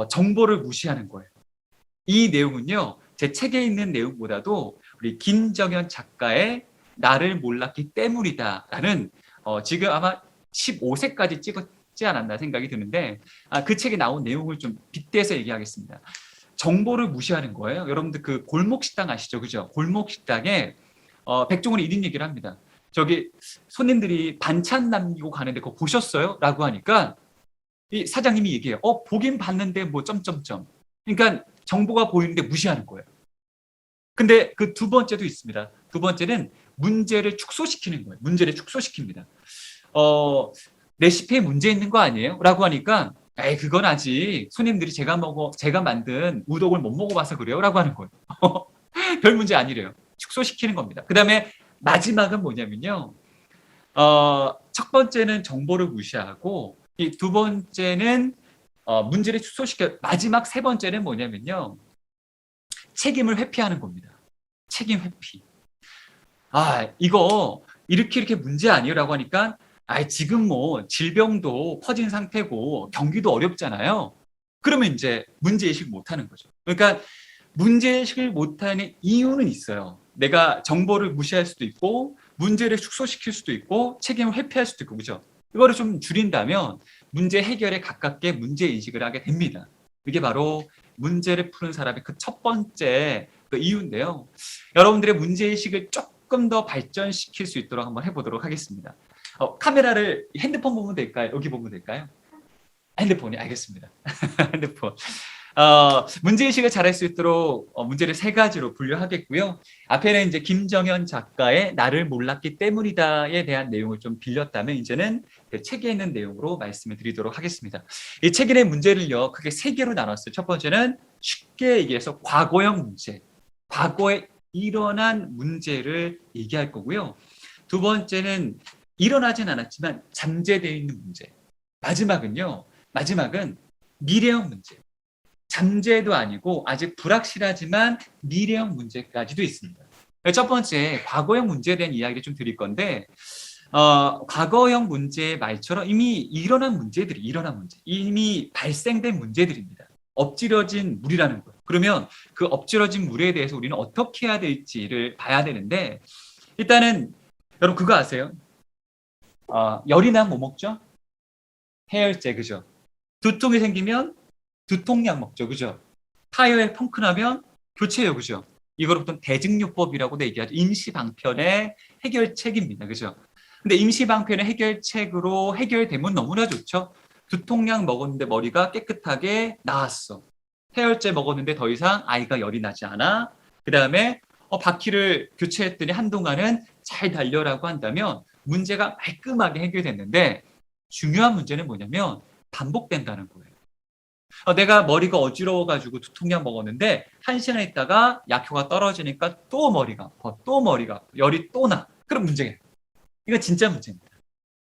정보를 무시하는 거예요. 이 내용은요, 제 책에 있는 내용보다도 우리 김정현 작가의 나를 몰랐기 때문이다라는 지금 아마 15세까지 찍었지 않았나 생각이 드는데, 그 책에 나온 내용을 좀 빗대서 얘기하겠습니다. 정보를 무시하는 거예요. 여러분들 그 골목식당 아시죠? 그죠? 골목식당에 백종원이 이런 얘기를 합니다. 저기 손님들이 반찬 남기고 가는데 그거 보셨어요? 라고 하니까 이 사장님이 얘기해요. 보긴 봤는데 뭐 점점점. 그러니까 정보가 보이는데 무시하는 거예요. 근데 그 두 번째도 있습니다. 두 번째는 문제를 축소시키는 거예요. 문제를 축소시킵니다. 레시피에 문제 있는 거 아니에요? 라고 하니까 그건 아직 손님들이 제가 만든 우동을 못 먹어봐서 그래요? 라고 하는 거예요. 별 문제 아니래요. 축소시키는 겁니다. 그 다음에 마지막은 뭐냐면요. 첫 번째는 정보를 무시하고, 이 두 번째는 문제를 축소시켜, 마지막 세 번째는 뭐냐면요. 책임을 회피하는 겁니다. 책임 회피. 이거 이렇게 문제 아니에요? 라고 하니까 지금 뭐 질병도 퍼진 상태고 경기도 어렵잖아요. 그러면 이제 문제의식 못하는 거죠. 그러니까 문제의식을 못하는 이유는 있어요. 내가 정보를 무시할 수도 있고 문제를 축소시킬 수도 있고 책임을 회피할 수도 있고, 그죠? 이거를 좀 줄인다면 문제 해결에 가깝게 문제인식을 하게 됩니다. 이게 바로 문제를 푸는 사람의 그 첫 번째 그 이유인데요. 여러분들의 문제의식을 조금 더 발전시킬 수 있도록 한번 해보도록 하겠습니다. 카메라를 핸드폰 보면 될까요? 여기 보면 될까요? 핸드폰이 알겠습니다. 핸드폰. 문제의식을 잘할 수 있도록 문제를 세 가지로 분류하겠고요. 앞에는 이제 김정현 작가의 나를 몰랐기 때문이다에 대한 내용을 좀 빌렸다면, 이제는 그 책에 있는 내용으로 말씀을 드리도록 하겠습니다. 이 책에 있는 문제를요, 크게 세 개로 나눴어요. 첫 번째는 쉽게 얘기해서 과거형 문제, 과거에 일어난 문제를 얘기할 거고요. 두 번째는 일어나진 않았지만 잠재되어 있는 문제. 마지막은 미래형 문제. 잠재도 아니고 아직 불확실하지만 미래형 문제까지도 있습니다. 첫 번째, 과거형 문제에 대한 이야기를 좀 드릴 건데, 과거형 문제의 말처럼 이미 일어난 문제, 이미 발생된 문제들입니다. 엎질러진 물이라는 거예요. 그러면 그 엎질러진 물에 대해서 우리는 어떻게 해야 될지를 봐야 되는데, 일단은 여러분 그거 아세요? 열이 나면 뭐 먹죠? 해열제, 그죠? 두통이 생기면 두통약 먹죠, 그죠? 타이어에 펑크 나면 교체해요, 그죠? 이걸 보통 대증요법이라고도 얘기하죠. 임시방편의 해결책입니다, 그죠? 근데 임시방편의 해결책으로 해결되면 너무나 좋죠. 두통약 먹었는데 머리가 깨끗하게 나았어. 해열제 먹었는데 더 이상 아이가 열이 나지 않아. 그 다음에 바퀴를 교체했더니 한동안은 잘 달려라고 한다면 문제가 말끔하게 해결됐는데 중요한 문제는 뭐냐면 반복된다는 거예요. 내가 머리가 어지러워가지고 두통약 먹었는데 1시간 있다가 약효가 떨어지니까 또 머리가 아파, 또 머리가 아파, 열이 또 나. 그럼 문제예요. 이건 진짜 문제입니다.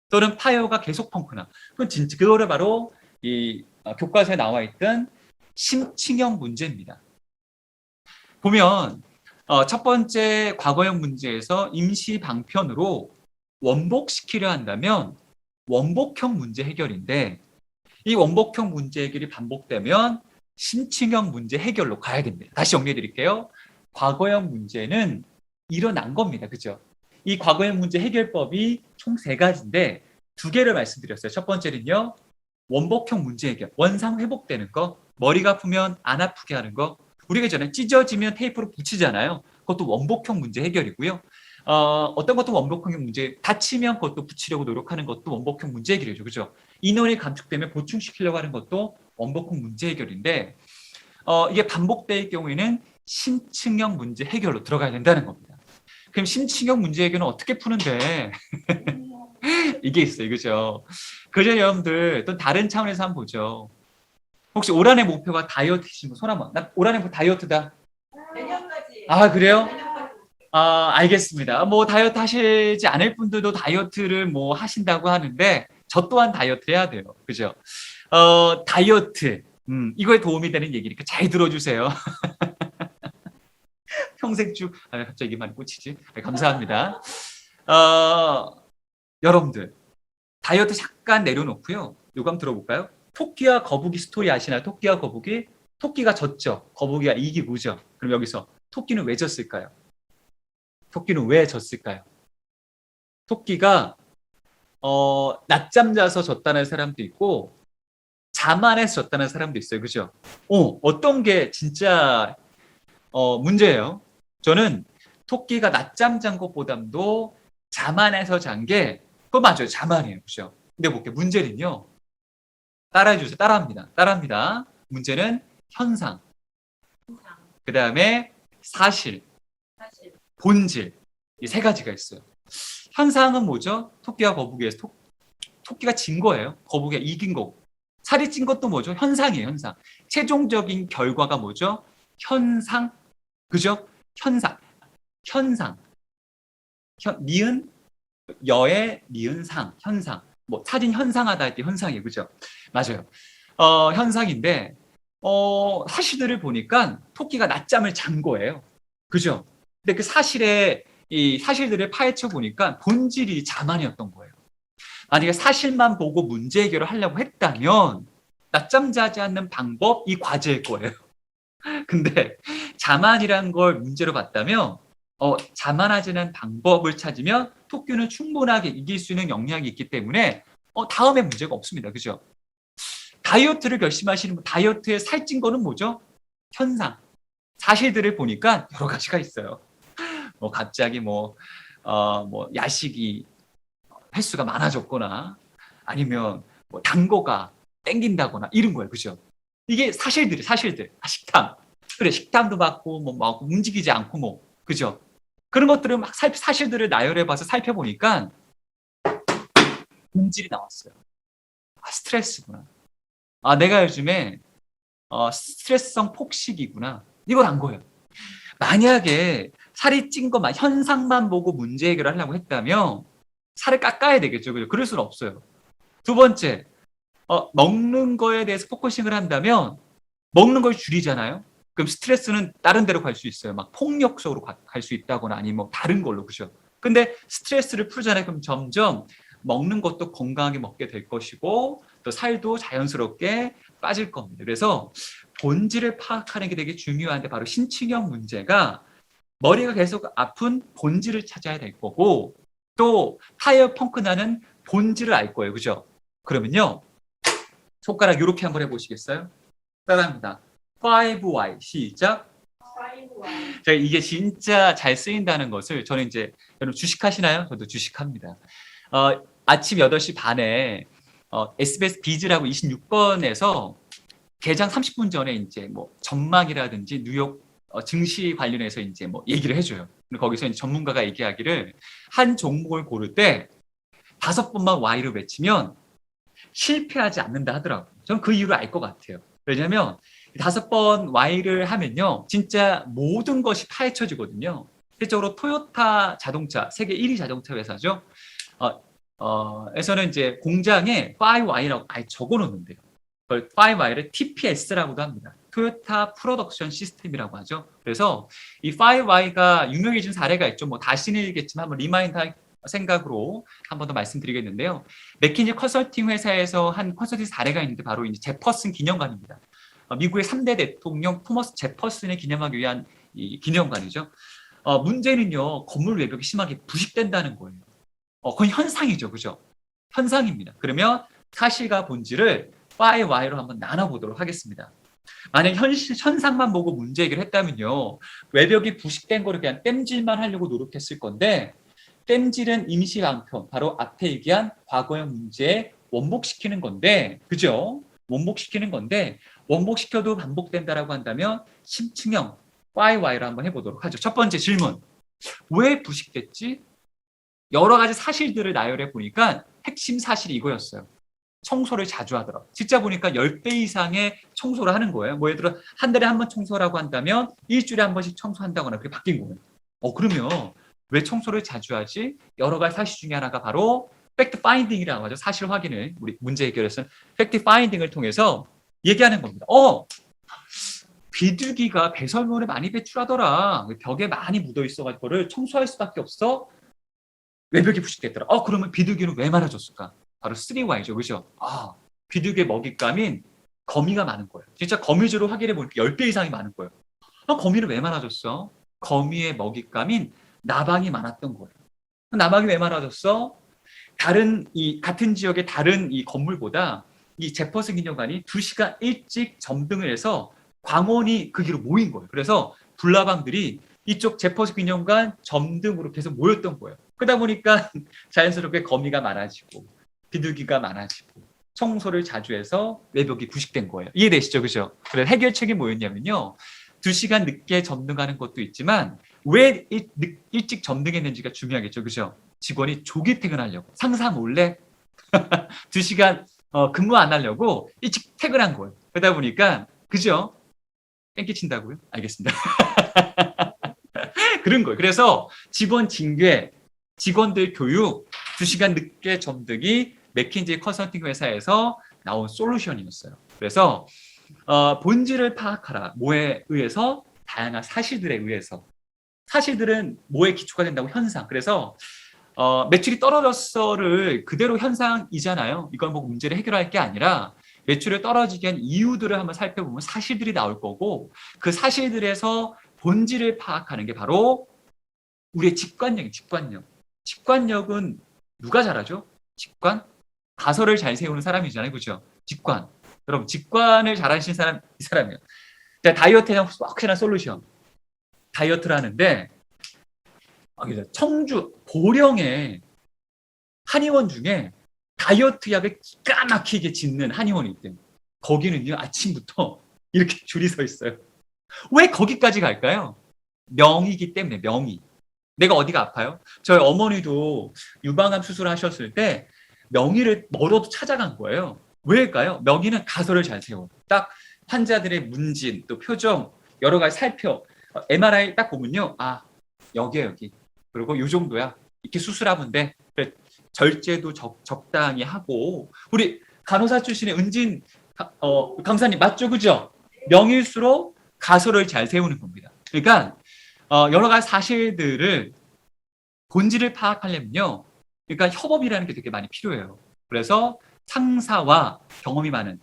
또는 파열가 계속 펑크나. 그건 진짜 그거를 바로 이 교과서에 나와 있던 심층형 문제입니다. 보면 첫 번째 과거형 문제에서 임시 방편으로 원복시키려 한다면 원복형 문제 해결인데 이 원복형 문제 해결이 반복되면 심층형 문제 해결로 가야 됩니다. 다시 정리해 드릴게요. 과거형 문제는 일어난 겁니다. 그죠? 이 과거형 문제 해결법이 총 3가지인데 2개를 말씀드렸어요. 첫 번째는요. 원복형 문제 해결. 원상 회복되는 거. 머리가 아프면 안 아프게 하는 거. 우리가 전에 찢어지면 테이프로 붙이잖아요. 그것도 원복형 문제 해결이고요. 어떤 것도 원복형 문제, 다치면 그것도 붙이려고 노력하는 것도 원복형 문제 해결이죠. 그죠? 인원이 감축되면 보충시키려고 하는 것도 원복형 문제 해결인데 이게 반복될 경우에는 심층형 문제 해결로 들어가야 된다는 겁니다. 그럼 심층형 문제 해결은 어떻게 푸는데? 이게 있어요. 그죠? 그죠, 여러분들. 또 다른 차원에서 한번 보죠. 혹시 올 한해 목표가 다이어트이신 분 손 한번. 나 올 한해 다이어트다. 내년까지. 아, 그래요? 알겠습니다. 뭐 다이어트 하시지 않을 분들도 다이어트를 뭐 하신다고 하는데 저 또한 다이어트 해야 돼요. 그죠? 다이어트. 이거에 도움이 되는 얘기니까 잘 들어주세요. 평생 쭉, 갑자기 이게만 꽂히지? 감사합니다. 여러분들, 다이어트 잠깐 내려놓고요. 요거 한번 들어볼까요? 토끼와 거북이 스토리 아시나요? 토끼와 거북이? 토끼가 졌죠. 거북이가 이기고죠. 그럼 여기서 토끼는 왜 졌을까요? 토끼는 왜 졌을까요? 토끼가 낮잠 자서 졌다는 사람도 있고 자만해서 졌다는 사람도 있어요. 그죠? 어떤 게 진짜 문제예요? 저는 토끼가 낮잠 잔 것보담도 자만해서 잔 게 그거 맞아요. 자만이에요. 그죠? 근데 볼게요. 문제는요. 따라해 주세요. 따라합니다. 문제는 현상. 그 다음에 사실. 본질. 이 3가지가 있어요. 현상은 뭐죠? 토끼와 거북이에서 토끼가 진 거예요. 거북이가 이긴 거고. 살이 찐 것도 뭐죠? 현상이에요. 현상. 최종적인 결과가 뭐죠? 현상. 그죠? 현상. 니은 여의 니은 상. 현상. 뭐 사진 현상하다 할 때 현상이에요. 그죠? 맞아요. 현상인데 사실들을 보니까 토끼가 낮잠을 잔 거예요. 그죠? 근데 그 이 사실들을 파헤쳐 보니까 본질이 자만이었던 거예요. 만약에 사실만 보고 문제 해결을 하려고 했다면 낮잠 자지 않는 방법 이 과제일 거예요. 근데 자만이란 걸 문제로 봤다면 자만하지 않은 방법을 찾으면 토끼는 충분하게 이길 수 있는 역량이 있기 때문에 다음에 문제가 없습니다. 그죠? 다이어트를 결심하시는 분, 다이어트에 살찐 거는 뭐죠? 현상. 사실들을 보니까 여러 가지가 있어요. 갑자기 야식이 횟수가 많아졌거나 아니면 단 거가 땡긴다거나 이런 거예요. 그죠? 이게 사실들. 식탐. 그래, 식탐도 받고 막 움직이지 않고 그죠? 그런 것들을 막 사실들을 나열해 봐서 살펴보니까 본질이 나왔어요. 스트레스구나. 내가 요즘에 스트레스성 폭식이구나. 이걸 안 거예요. 만약에 살이 찐 것만 현상만 보고 문제 해결을 하려고 했다면 살을 깎아야 되겠죠. 그죠? 그럴 수는 없어요. 2번째, 먹는 거에 대해서 포커싱을 한다면 먹는 걸 줄이잖아요. 그럼 스트레스는 다른 데로 갈 수 있어요. 막 폭력적으로 갈 수 있다거나 아니면 다른 걸로. 그죠? 근데 스트레스를 풀잖아요. 그럼 점점 먹는 것도 건강하게 먹게 될 것이고 또 살도 자연스럽게 빠질 겁니다. 그래서 본질을 파악하는 게 되게 중요한데 바로 심층형 문제가 머리가 계속 아픈 본질을 찾아야 될 거고 또 타이어 펑크 나는 본질을 알 거예요. 그죠? 그러면요. 손가락 이렇게 한번 해보시겠어요? 따라합니다. 5Y 시작. 제가 이게 진짜 잘 쓰인다는 것을 저는 이제 여러분 주식하시나요? 저도 주식합니다. 아침 8시 반에 SBS 비즈라고 26번에서 개장 30분 전에 이제 뭐 전망이라든지 뉴욕 증시 관련해서 이제 뭐 얘기를 해줘요. 거기서 이제 전문가가 얘기하기를 한 종목을 고를 때 5번만 Y를 외치면 실패하지 않는다 하더라고요. 저는 그 이유를 알 것 같아요. 왜냐하면 5번 Y를 하면요, 진짜 모든 것이 파헤쳐지거든요. 실제적으로 토요타 자동차, 세계 1위 자동차 회사죠. 에서는 이제 공장에 5Y라고 아예 적어놓는데요. 그걸 5Y를 TPS라고도 합니다. 토요타 프로덕션 시스템이라고 하죠. 그래서 이 5Y가 유명해진 사례가 있죠. 뭐 다시는 일겠지만 한번 리마인드 할 생각으로 한 번 더 말씀드리겠는데요. 맥킨지 컨설팅 회사에서 한 컨설팅 사례가 있는데 바로 이제 제퍼슨 기념관입니다. 미국의 3대 대통령 토머스 제퍼슨을 기념하기 위한 이 기념관이죠. 문제는요, 건물 외벽이 심하게 부식된다는 거예요. 그건 현상이죠, 그죠? 현상입니다. 그러면 사실과 본질을 Y로 한번 나눠보도록 하겠습니다. 만약 현상만 보고 문제 해결을 했다면요, 외벽이 부식된 거를 그냥 땜질만 하려고 노력했을 건데, 땜질은 임시 방편, 바로 앞에 얘기한 과거의 문제에 원복시키는 건데, 그죠? 원복시키는 건데, 원복시켜도 반복된다라고 한다면 심층형 YY로 한번 해보도록 하죠. 첫 번째 질문, 왜 부식됐지? 여러 가지 사실들을 나열해 보니까 핵심 사실이 이거였어요. 청소를 자주 하더라. 진짜 보니까 10배 이상의 청소를 하는 거예요. 뭐 예를 들어 한 달에 한 번 청소라고 한다면 일주일에 한 번씩 청소한다거나 그렇게 바뀐 거예요. 그러면 왜 청소를 자주 하지? 여러 가지 사실 중에 하나가 바로 팩트 파인딩이라고 하죠. 사실 확인을, 우리 문제 해결에서는 팩트 파인딩을 통해서 얘기하는 겁니다. 비둘기가 배설물을 많이 배출하더라. 벽에 많이 묻어 있어가지고 그거를 청소할 수밖에 없어. 외벽이 부식됐더라. 그러면 비둘기는 왜 많아졌을까? 바로 3Y죠. 그죠? 비둘기의 먹잇감인 거미가 많은 거예요. 진짜 거미줄을 확인해 보니까 10배 이상이 많은 거예요. 거미는 왜 많아졌어? 거미의 먹잇감인 나방이 많았던 거예요. 나방이 왜 많아졌어? 같은 지역의 다른 이 건물보다 이 제퍼슨 기념관이 2시간 일찍 점등을 해서 광원이 그 길로 모인 거예요. 그래서 불나방들이 이쪽 제퍼슨 기념관 점등으로 계속 모였던 거예요. 그러다 보니까 자연스럽게 거미가 많아지고 비둘기가 많아지고 청소를 자주 해서 외벽이 부식된 거예요. 이해되시죠? 그죠? 그래서 해결책이 뭐였냐면요, 2시간 늦게 점등하는 것도 있지만 왜 일찍 점등했는지가 중요하겠죠. 그죠? 직원이 조기 퇴근하려고 상사 몰래 2시간 근무 안 하려고 일찍 퇴근한 거예요. 그러다 보니까, 그죠? 땡기 친다고요? 알겠습니다. 그런 거예요. 그래서 직원 징계, 직원들 교육, 2시간 늦게 점등이 맥킨지 컨설팅 회사에서 나온 솔루션이었어요. 그래서 본질을 파악하라. 뭐에 의해서? 다양한 사실들에 의해서. 사실들은 뭐에 기초가 된다고? 현상. 그래서 매출이 떨어졌어를 그대로 현상이잖아요. 이걸 보고 문제를 해결할 게 아니라 매출이 떨어지게 한 이유들을 한번 살펴보면 사실들이 나올 거고, 그 사실들에서 본질을 파악하는 게 바로 우리의 직관력이에요. 직관력은 누가 잘하죠? 직관? 가설을 잘 세우는 사람이잖아요. 그죠? 직관. 여러분, 직관을 잘하시는 사람, 이 사람이에요. 자, 다이어트에 확실한 솔루션. 다이어트를 하는데, 청주, 보령에 한의원 중에 다이어트 약을 기가 막히게 짓는 한의원이 있대요. 거기는요, 아침부터 이렇게 줄이 서 있어요. 왜 거기까지 갈까요? 명의이기 때문에, 명의. 내가 어디가 아파요? 저희 어머니도 유방암 수술하셨을 때 명의를 멀어도 찾아간 거예요. 왜일까요? 명의는 가설을 잘 세워요. 딱 환자들의 문진, 또 표정, 여러 가지 살펴. MRI 딱 보면요. 여기야, 여기. 그리고 이 정도야. 이렇게 수술하면 돼. 절제도 적당히 하고. 우리 간호사 출신의 은진 강사님 맞죠? 그죠? 명의일수록 가설을 잘 세우는 겁니다. 그러니까 여러 가지 사실들을 본질을 파악하려면요, 그러니까 협업이라는 게 되게 많이 필요해요. 그래서 상사와 경험이 많은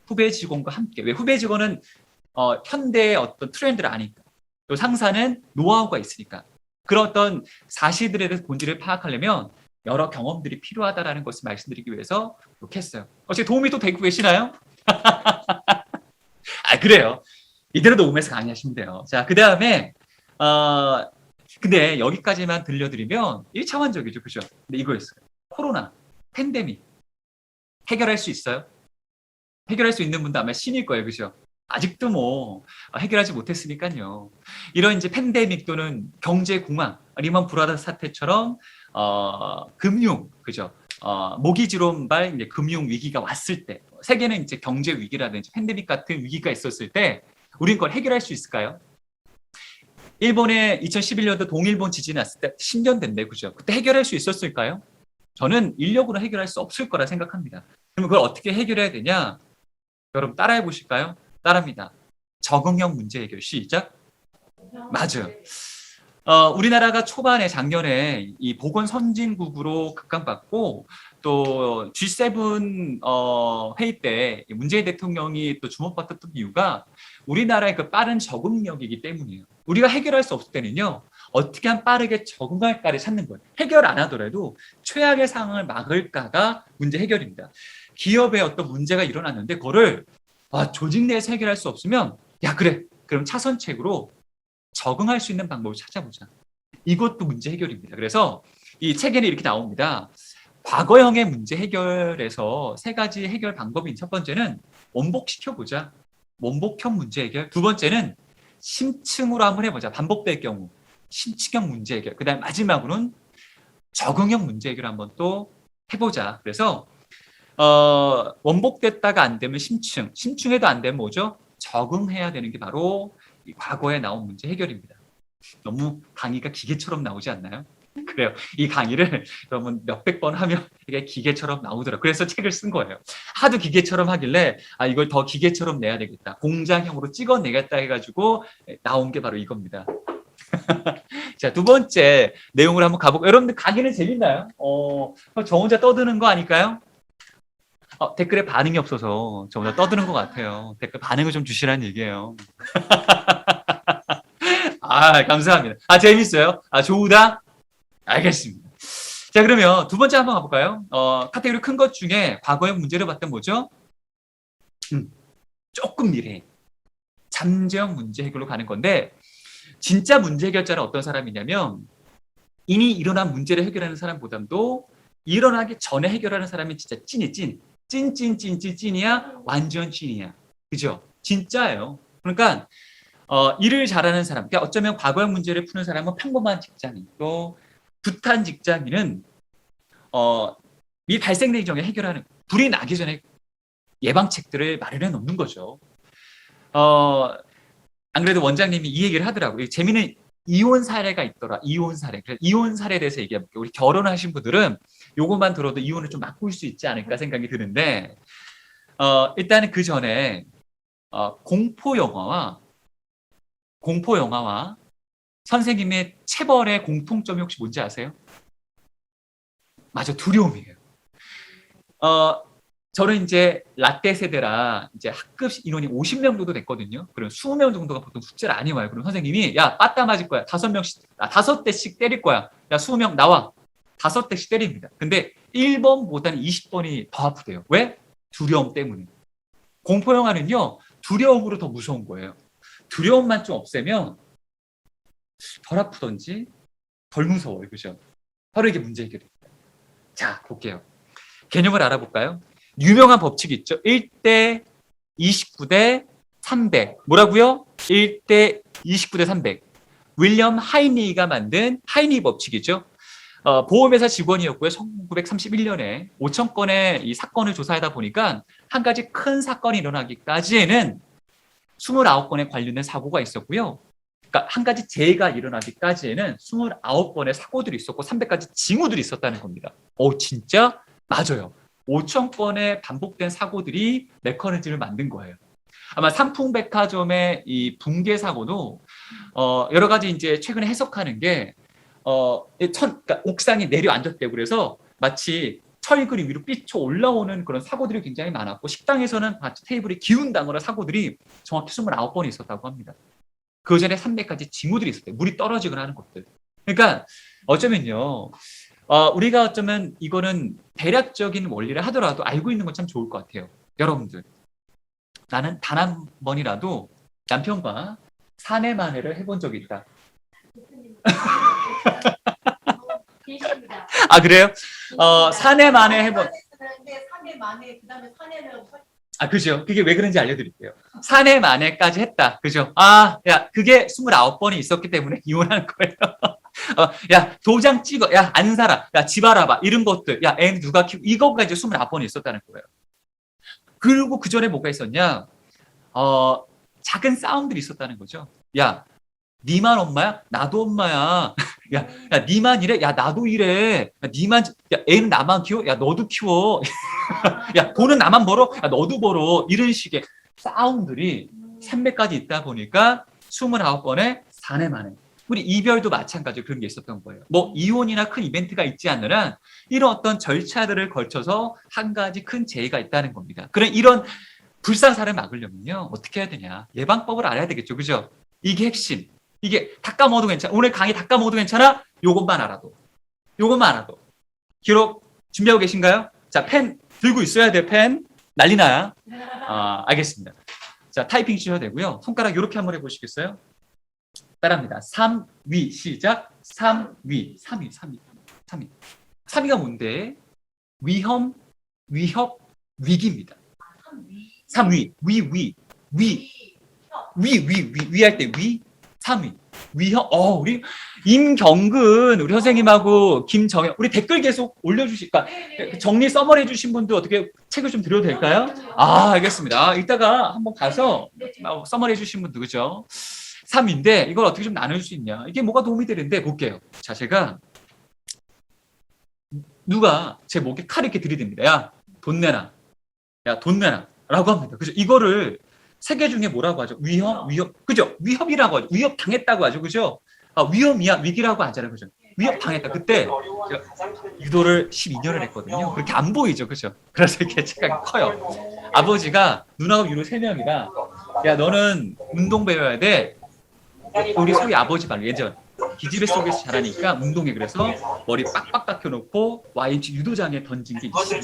후배 직원과 함께, 왜 후배 직원은 현대의 어떤 트렌드를 아니까, 또 상사는 노하우가 있으니까, 그런 어떤 사실들에 대해서 본질을 파악하려면 여러 경험들이 필요하다라는 것을 말씀드리기 위해서 이렇게 했어요. 혹시 도움이 또 되고 계시나요? 그래요. 이대로 녹음해서 강의하시면 돼요. 자, 그 다음에 근데 여기까지만 들려드리면 1차원적이죠. 그죠? 근데 이거였어요. 코로나, 팬데믹 해결할 수 있어요? 해결할 수 있는 분도 아마 신일 거예요. 그죠? 아직도 뭐 해결하지 못했으니까요. 이런 이제 팬데믹 또는 경제 공황, 리먼 브라더스 사태처럼 금융, 그죠? 모기지론발 이제 금융 위기가 왔을 때, 세계는 이제 경제 위기라든지 팬데믹 같은 위기가 있었을 때, 우린 그걸 해결할 수 있을까요? 일본의 2011년도 동일본 지진이 났을 때 10년 됐네, 그죠? 그때 해결할 수 있었을까요? 저는 인력으로 해결할 수 없을 거라 생각합니다. 그럼 그걸 어떻게 해결해야 되냐? 여러분 따라해 보실까요? 따라합니다. 적응형 문제 해결. 시작. 맞아요. 우리나라가 초반에 작년에 이 보건 선진국으로 각광받고 또 G7 회의 때 문재인 대통령이 또 주목받았던 이유가 우리나라의 그 빠른 적응력이기 때문이에요. 우리가 해결할 수 없을 때는요, 어떻게 하면 빠르게 적응할까를 찾는 거예요. 해결 안 하더라도 최악의 상황을 막을까가 문제 해결입니다. 기업에 어떤 문제가 일어났는데 그거를 조직 내에서 해결할 수 없으면 야 그래 그럼 차선책으로 적응할 수 있는 방법을 찾아보자. 이것도 문제 해결입니다. 그래서 이 책에는 이렇게 나옵니다. 과거형의 문제 해결에서 세 가지 해결 방법인 첫 번째는 원복시켜보자. 원복형 문제 해결. 두 번째는 심층으로 한번 해보자. 반복될 경우 심층형 문제 해결. 그 다음 마지막으로는 적응형 문제 해결 한번 또 해보자. 그래서 원복됐다가 안 되면 심층해도 안 되면 뭐죠? 적응해야 되는 게 바로 이 과거에 나온 문제 해결입니다. 너무 강의가 기계처럼 나오지 않나요? 그래요. 이 강의를 여러분 몇백 번 하면 이게 기계처럼 나오더라고요. 그래서 책을 쓴 거예요. 하도 기계처럼 하길래 이걸 더 기계처럼 내야 되겠다. 공장형으로 찍어내겠다 해가지고 나온 게 바로 이겁니다. 자, 두 번째 내용을 한번 가볼까요? 여러분들 강의는 재밌나요? 저 혼자 떠드는 거 아닐까요? 댓글에 반응이 없어서 저 혼자 떠드는 것 같아요. 댓글 반응을 좀 주시라는 얘기예요. 감사합니다. 재밌어요? 좋다? 알겠습니다. 자, 그러면 두 번째 한번 가볼까요? 카테고리 큰 것 중에 과거의 문제를 봤던 뭐죠? 조금 미래. 잠재형 문제 해결로 가는 건데, 진짜 문제 해결자는 어떤 사람이냐면, 이미 일어난 문제를 해결하는 사람보다도 일어나기 전에 해결하는 사람이 진짜 찐이 찐. 찐이야? 완전 찐이야. 그죠? 진짜예요. 그러니까, 일을 잘하는 사람, 그러니까 어쩌면 과거형 문제를 푸는 사람은 평범한 직장인, 또 굿한 직장인은 미 발생되기 전에 해결하는, 불이 나기 전에 예방책들을 마련해 놓는 거죠. 안 그래도 원장님이 이 얘기를 하더라고요. 재미있는 이혼 사례가 있더라. 이혼 사례. 그래서 이혼 사례에 대해서 얘기해볼게요. 우리 결혼하신 분들은 요것만 들어도 이혼을 좀 막을 수 있지 않을까 생각이 드는데, 일단은 그 전에 공포 영화와 선생님의 체벌의 공통점이 혹시 뭔지 아세요? 맞아, 두려움이에요. 저는 이제 라떼 세대라 이제 학급 인원이 50명 정도 됐거든요. 그럼 20명 정도가 보통 숙제를 안 해와요. 그럼 선생님이 야, 빠따 맞을 거야. 5대씩 때릴 거야. 야, 20명 나와. 5대씩 때립니다. 근데 1번보다는 20번이 더 아프대요. 왜? 두려움 때문에. 공포 영화는요, 두려움으로 더 무서운 거예요. 두려움만 좀 없애면 덜 아프던지 덜 무서워요. 그죠? 바로 이게 문제 해결입니다. 자, 볼게요. 개념을 알아볼까요? 유명한 법칙이 있죠. 1대 29대 300. 뭐라고요? 1대 29대 300. 윌리엄 하이니가 만든 하이니 법칙이죠. 보험회사 직원이었고요. 1931년에 5천 건의 이 사건을 조사하다 보니까 한 가지 큰 사건이 일어나기까지에는 29건에 관련된 사고가 있었고요. 그러니까 한 가지 재해가 일어나기까지에는 29건의 사고들이 있었고 300가지 징후들이 있었다는 겁니다. 진짜? 맞아요. 5천 건의 반복된 사고들이 메커니즘을 만든 거예요. 아마 삼풍백화점의 이 붕괴 사고도 여러 가지 이제 최근에 해석하는 게 그러니까 옥상이 내려앉았대요. 그래서 마치 철근이 위로 삐쳐 올라오는 그런 사고들이 굉장히 많았고, 식당에서는 마치 테이블이 기운다거나 사고들이 정확히 29번이 있었다고 합니다. 그 전에 300가지 징후들이 있었대요. 물이 떨어지거나 하는 것들. 그러니까 어쩌면요, 우리가 어쩌면 이거는 대략적인 원리를 하더라도 알고 있는 건 참 좋을 것 같아요. 여러분들, 나는 단 한 번이라도 남편과 사내 만회를 해본 적이 있다. 계십니다. 아, 그래요? 사내 만에 해본, 사내 만에 그다음에 사내는 아, 그죠. 그게 왜 그런지 알려드릴게요. 사내 만에까지 했다. 그죠? 아, 야, 그게 29번이 있었기 때문에 이혼한 거예요. 야, 도장 찍어. 야, 안 살아. 야, 집 알아봐. 이런 것들. 야, 애는 누가 키우고. 이거가 이제 29번이 있었다는 거예요. 그리고 그 전에 뭐가 있었냐? 작은 싸움들이 있었다는 거죠. 야, 니만 엄마야? 나도 엄마야. 야, 니만 이래? 야, 나도 이래. 야, 니만, 야, 애는 나만 키워? 야, 너도 키워. 야, 돈은 나만 벌어? 야, 너도 벌어. 이런 식의 싸움들이 300까지 있다 보니까 29번에 사내 만에. 우리 이별도 마찬가지로 그런 게 있었던 거예요. 뭐 이혼이나 큰 이벤트가 있지 않는 한 이런 어떤 절차들을 걸쳐서 한 가지 큰 재해가 있다는 겁니다. 그런 이런 불상사를 막으려면요. 어떻게 해야 되냐. 예방법을 알아야 되겠죠. 그죠? 이게 핵심. 이게 다 까먹어도 괜찮아. 오늘 강의 다 까먹어도 괜찮아? 요것만 알아도. 요것만 알아도. 기록 준비하고 계신가요? 자, 펜 들고 있어야 돼, 펜. 난리 나야. 알겠습니다. 자, 타이핑 치셔도 되고요. 손가락 이렇게 한번 해보시겠어요? 따라합니다. 3위 시작. 3위. 3위가 뭔데? 위험, 위협, 위기입니다. 3위. 위 할 때 위. 3위. 위협. 우리 임경근 우리 선생님하고 김정현 우리 댓글 계속 올려주실까? 정리 서머리 해주신 분도 어떻게 책을 좀 드려도 될까요? 알겠습니다. 이따가 한번 가서 서머리 해주신 분도 그죠? 3인데 이걸 어떻게 좀 나눌 수 있냐? 이게 뭐가 도움이 되는데 볼게요. 자, 제가 누가 제 목에 칼 이렇게 들이댑니다. 야, 돈 내놔. 야, 돈 내놔. 라고 합니다. 그죠? 이거를 세 개 중에 뭐라고 하죠? 위협. 그죠? 위협이라고 하죠. 위협 당했다고 하죠. 그죠? 위험이야, 위기라고 하잖아요. 그죠? 위협 당했다. 그때 유도를 12년을 했거든요. 그렇게 안 보이죠. 그죠? 그래서 이렇게 체가 커요. 아버지가 누나하고 유로 3명이다. 야, 너는 운동 배워야 돼. 우리 소위 아버지 말로 예전 기집애 속에서 자라니까 운동해. 그래서 머리 빡빡 깎여놓고 YMC 유도장에 던진 게 있어요.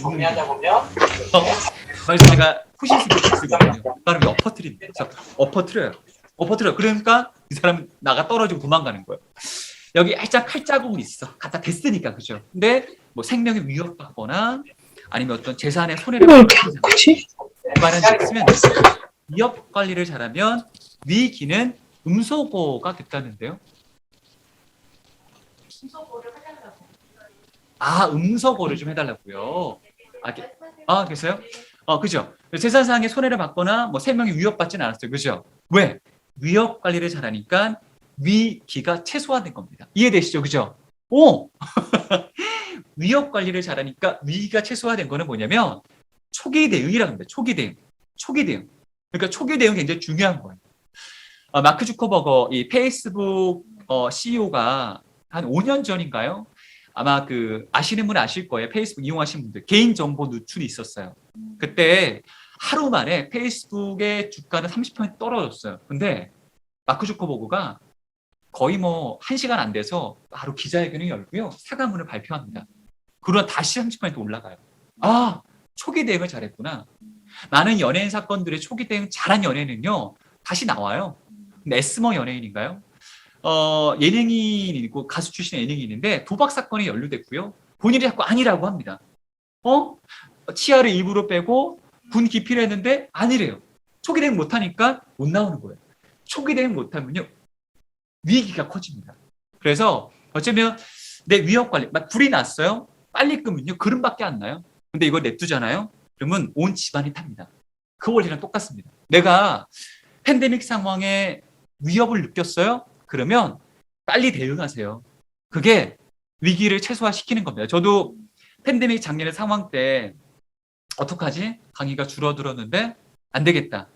그래서 제가 후신스럽게 쓰거든요. 그 사람이 엎어뜨립니다. 그래서 엎어뜨려요. 그러니까 이 사람 나가 떨어지고 도망가는 거예요. 여기 살짝 칼자국이 있어. 갖다 댔으니까. 그죠? 근데 뭐 생명에 위협받거나 아니면 어떤 재산에 손해를 받거나 있으면 위협 관리를 잘하면 위기는 음소거가 됐다는데요. 음소거를 좀 해달라고요. 계세요? 그죠? 재산상의 손해를 받거나 뭐 생명이 위협받지는 않았어요. 그죠? 왜? 위협 관리를 잘하니까 위기가 최소화된 겁니다. 이해되시죠? 그죠? 위협 관리를 잘하니까 위기가 최소화된 거는 뭐냐면 초기 대응이라고 합니다. 초기 대응. 그러니까 초기 대응 굉장히 중요한 거예요. 마크 주커버거 이 페이스북 CEO가 한 5년 전인가요? 아마 아시는 분은 아실 거예요. 페이스북 이용하신 분들 개인정보 누출이 있었어요. 그때 하루 만에 페이스북의 주가는 30% 떨어졌어요. 근데 마크 주커버그가 거의 뭐 1시간 안 돼서 바로 기자회견을 열고요. 사과문을 발표합니다. 그러나 다시 30% 올라가요. 초기 대응을 잘했구나. 많은 연예인 사건들의 초기 대응 잘한 연예인은요. 다시 나와요. 근데 에스머 연예인인가요? 예능인이고 가수 출신 예능인인데 도박 사건이 연루됐고요. 본인이 자꾸 아니라고 합니다. 치아를 일부러 빼고 군 기피를 했는데 아니래요. 초기 대응 못하니까 못 나오는 거예요. 초기 대응 못하면요. 위기가 커집니다. 그래서 어쩌면 내 위협 관리, 막 불이 났어요. 빨리 끄면요. 그름밖에 안 나요. 근데 이걸 냅두잖아요. 그러면 온 집안이 탑니다. 그 원리랑 똑같습니다. 내가 팬데믹 상황에 위협을 느꼈어요. 그러면 빨리 대응하세요. 그게 위기를 최소화시키는 겁니다. 저도 팬데믹 작년에 상황 때 어떡하지? 강의가 줄어들었는데 안 되겠다.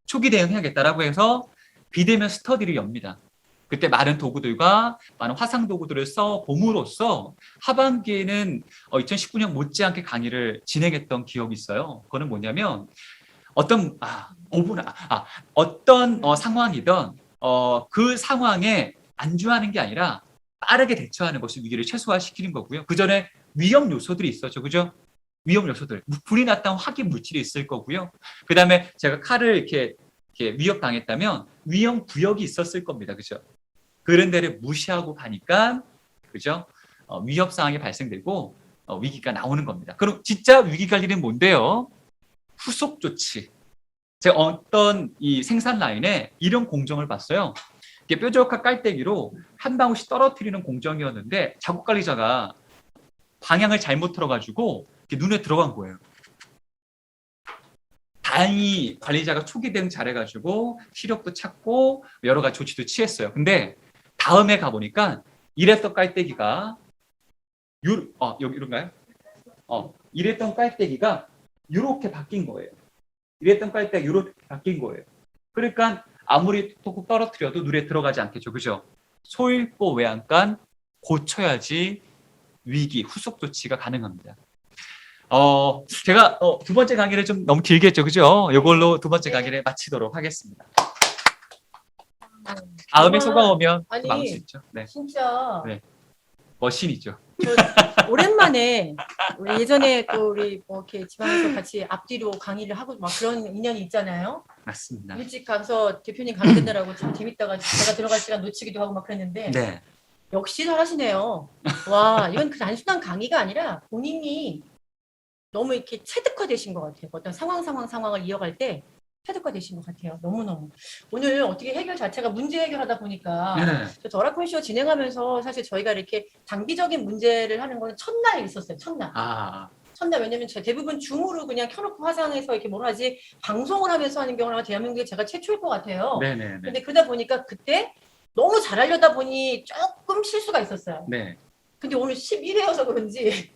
초기 대응해야겠다라고 해서 비대면 스터디를 엽니다. 그때 많은 도구들과 많은 화상 도구들을 써 봄으로써 하반기에는 2019년 못지않게 강의를 진행했던 기억이 있어요. 그거는 뭐냐면 어떤 상황이든 그 상황에 안주하는 게 아니라 빠르게 대처하는 것이 위기를 최소화시키는 거고요. 그 전에 위험 요소들이 있었죠, 그죠? 위험 요소들, 불이 났다면 확인 물질이 있을 거고요. 그 다음에 제가 칼을 이렇게 위협 당했다면 위험 구역이 있었을 겁니다, 그죠? 그런 데를 무시하고 가니까, 그죠? 위협 상황이 발생되고 위기가 나오는 겁니다. 그럼 진짜 위기 관리는 뭔데요? 후속 조치. 제가 어떤 이 생산 라인에 이런 공정을 봤어요. 이게 뾰족한 깔때기로 한 방울씩 떨어뜨리는 공정이었는데 작업 관리자가 방향을 잘못 틀어가지고 이렇게 눈에 들어간 거예요. 다행히 관리자가 초기 대응 잘해가지고 시력도 찾고 여러 가지 조치도 취했어요. 근데 다음에 가보니까 이랬던 깔때기가 여기 이런가요? 이랬던 깔때기가 이렇게 바뀐 거예요. 이랬던 깔때기가 이렇게 바뀐 거예요. 그러니까 아무리 톡톡 떨어뜨려도 눈에 들어가지 않겠죠. 그죠? 소일보 외양간 고쳐야지 위기, 후속 조치가 가능합니다. 제가 두 번째 강의를 좀 너무 길게 했죠. 그죠? 이걸로 두 번째 강의를 마치도록 하겠습니다. 다음에 소감 오면 아니, 막을 수 있죠. 네. 진짜 네. 머신이죠. 오랜만에 우리 예전에 또 우리 뭐 이렇게 지방에서 같이 앞뒤로 강의를 하고 막 그런 인연이 있잖아요. 맞습니다. 일찍 가서 대표님 강의 듣느라고 참 재밌다가 제가 들어갈 시간 놓치기도 하고 막 그랬는데 네. 역시 잘하시네요. 와, 이건 그 단순한 강의가 아니라 본인이 너무 이렇게 체득화되신 것 같아요. 어떤 상황을 이어갈 때 체득화되신 것 같아요. 너무너무. 오늘 어떻게 해결 자체가 문제 해결하다 보니까 네. 저 더라콘쇼 진행하면서 사실 저희가 이렇게 장기적인 문제를 하는 거는 첫날에 있었어요. 첫날. 첫날 왜냐면 대부분 줌으로 그냥 켜놓고 화상에서 이렇게 뭘 하지 방송을 하면서 하는 경우는 대한민국에 제가 최초일 것 같아요. 네네네. 근데 그러다 보니까 그때 너무 잘하려다 보니 조금 실수가 있었어요. 네. 근데 오늘 11회여서 그런지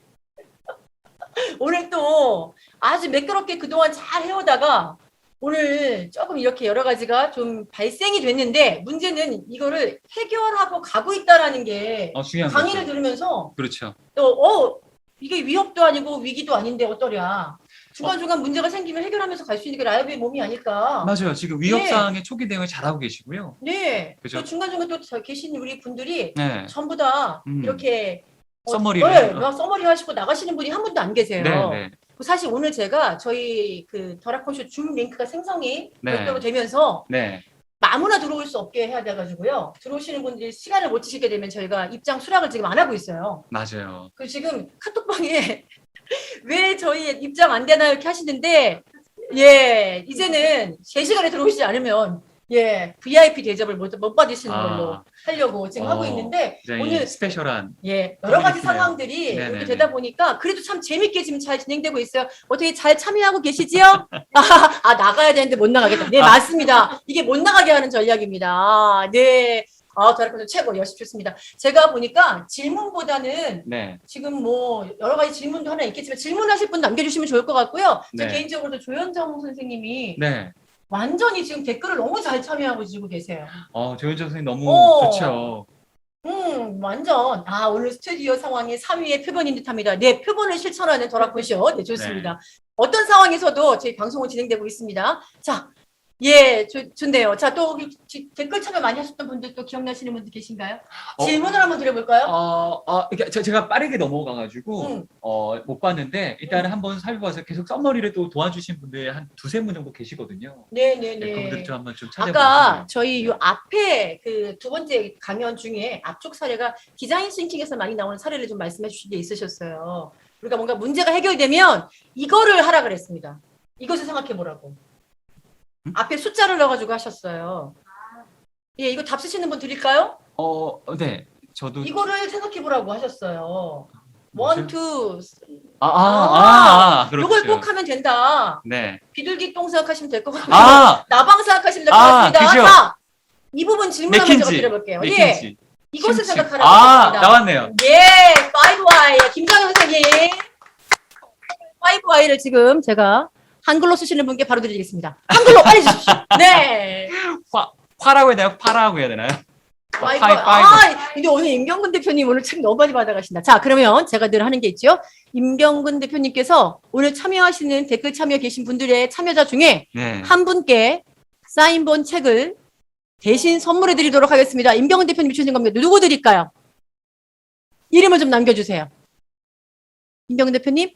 오늘 또 아주 매끄럽게 그동안 잘 해오다가 오늘 조금 이렇게 여러 가지가 좀 발생이 됐는데 문제는 이거를 해결하고 가고 있다라는 게 중요한 강의를 거죠. 들으면서 그렇죠. 또 이게 위협도 아니고 위기도 아닌데 어떠랴. 중간중간 문제가 생기면 해결하면서 갈 수 있는 게 라이브의 몸이 아닐까. 맞아요. 지금 위협 네. 상황에 초기 대응을 잘하고 계시고요. 네. 그죠? 또 중간중간 또 계신 우리 분들이 네. 전부 다 이렇게 써머리를. 써머리 하시고 나가시는 분이 한 분도 안 계세요. 네. 사실 오늘 제가 저희 그 더라콘쇼 줌 링크가 생성이 네. 별도로 되면서 네. 아무나 들어올 수 없게 해야 돼가지고요. 들어오시는 분들이 시간을 못 주시게 되면 저희가 입장 수락을 지금 안 하고 있어요. 맞아요. 그 지금 카톡방에 왜 저희 입장 안 되나요? 이렇게 하시는데 이제는 제 시간에 들어오시지 않으면 VIP 대접을 못 받으시는 걸로 하려고 지금 하고 있는데 오늘 스페셜한 여러 가지 커뮤니티네요. 상황들이 네네네. 이렇게 되다 보니까 그래도 참 재밌게 지금 잘 진행되고 있어요. 어떻게 잘 참여하고 계시지요? 나가야 되는데 못 나가겠다. 네, 맞습니다. 이게 못 나가게 하는 전략입니다. 네. 더라콘쇼 최고 열심히 좋습니다. 제가 보니까 질문보다는 네. 지금 뭐 여러 가지 질문도 하나 있겠지만 질문하실 분 남겨주시면 좋을 것 같고요. 저 네. 개인적으로도 조현정 선생님이 네. 완전히 지금 댓글을 너무 잘 참여하고 지고 계세요. 조현정 선생님 너무 좋죠. 완전. 오늘 스튜디오 상황이 3위의 표본인 듯합니다. 네, 표본을 실천하는 더라콘쇼. 네, 좋습니다. 어떤 상황에서도 저희 방송은 진행되고 있습니다. 자, 좋네요. 자, 또 댓글 참여 많이 하셨던 분들 또 기억나시는 분들 계신가요? 질문을 한번 드려볼까요? 제가 빠르게 넘어가가지고 못 봤는데 일단은 한번 살펴봐서 계속 썸머리를 또 도와주신 분들 한 두세 분 정도 계시거든요. 네네네. 그분들 좀 한번 좀 찾아보세요. 아까 저희 요 앞에 그 두 번째 강연 중에 앞쪽 사례가 디자인 싱킹에서 많이 나오는 사례를 좀 말씀해 주신 게 있으셨어요. 우리가 뭔가 문제가 해결되면 이거를 하라 그랬습니다. 이것을 생각해 보라고. 앞에 숫자를 넣어가지고 하셨어요. 이거 답 쓰시는 분 드릴까요? 네. 저도 이거를 생각해 보라고 하셨어요. 뭐죠? 1, 2, 그렇죠. 요걸 꼭 하면 된다. 네. 비둘기 똥 생각하시면 될 것 같고요. 아! 나방 생각하시면 될 것 같습니다. 그죠? 자, 이 부분 질문 한번 제가 맥킨지. 드려볼게요. 맥킨지. 이것을 심층. 생각하라고 했습니다. 나왔네요. 5Y. 김정현 선생님. 5Y를 지금 제가 한글로 쓰시는 분께 바로 드리겠습니다. 한글로 빨리 주십시오. 네. 화라고 해야 되나요? 파라고 해야 되나요? 근데 오늘 임경근 대표님 오늘 책 너무 많이 받아가신다. 자, 그러면 제가 늘 하는 게 있죠. 임경근 대표님께서 오늘 참여하시는 댓글 참여 계신 분들의 참여자 중에 네. 한 분께 사인본 책을 대신 선물해 드리도록 하겠습니다. 임경근 대표님이 주신 겁니다. 누구 드릴까요? 이름을 좀 남겨주세요. 임경근 대표님?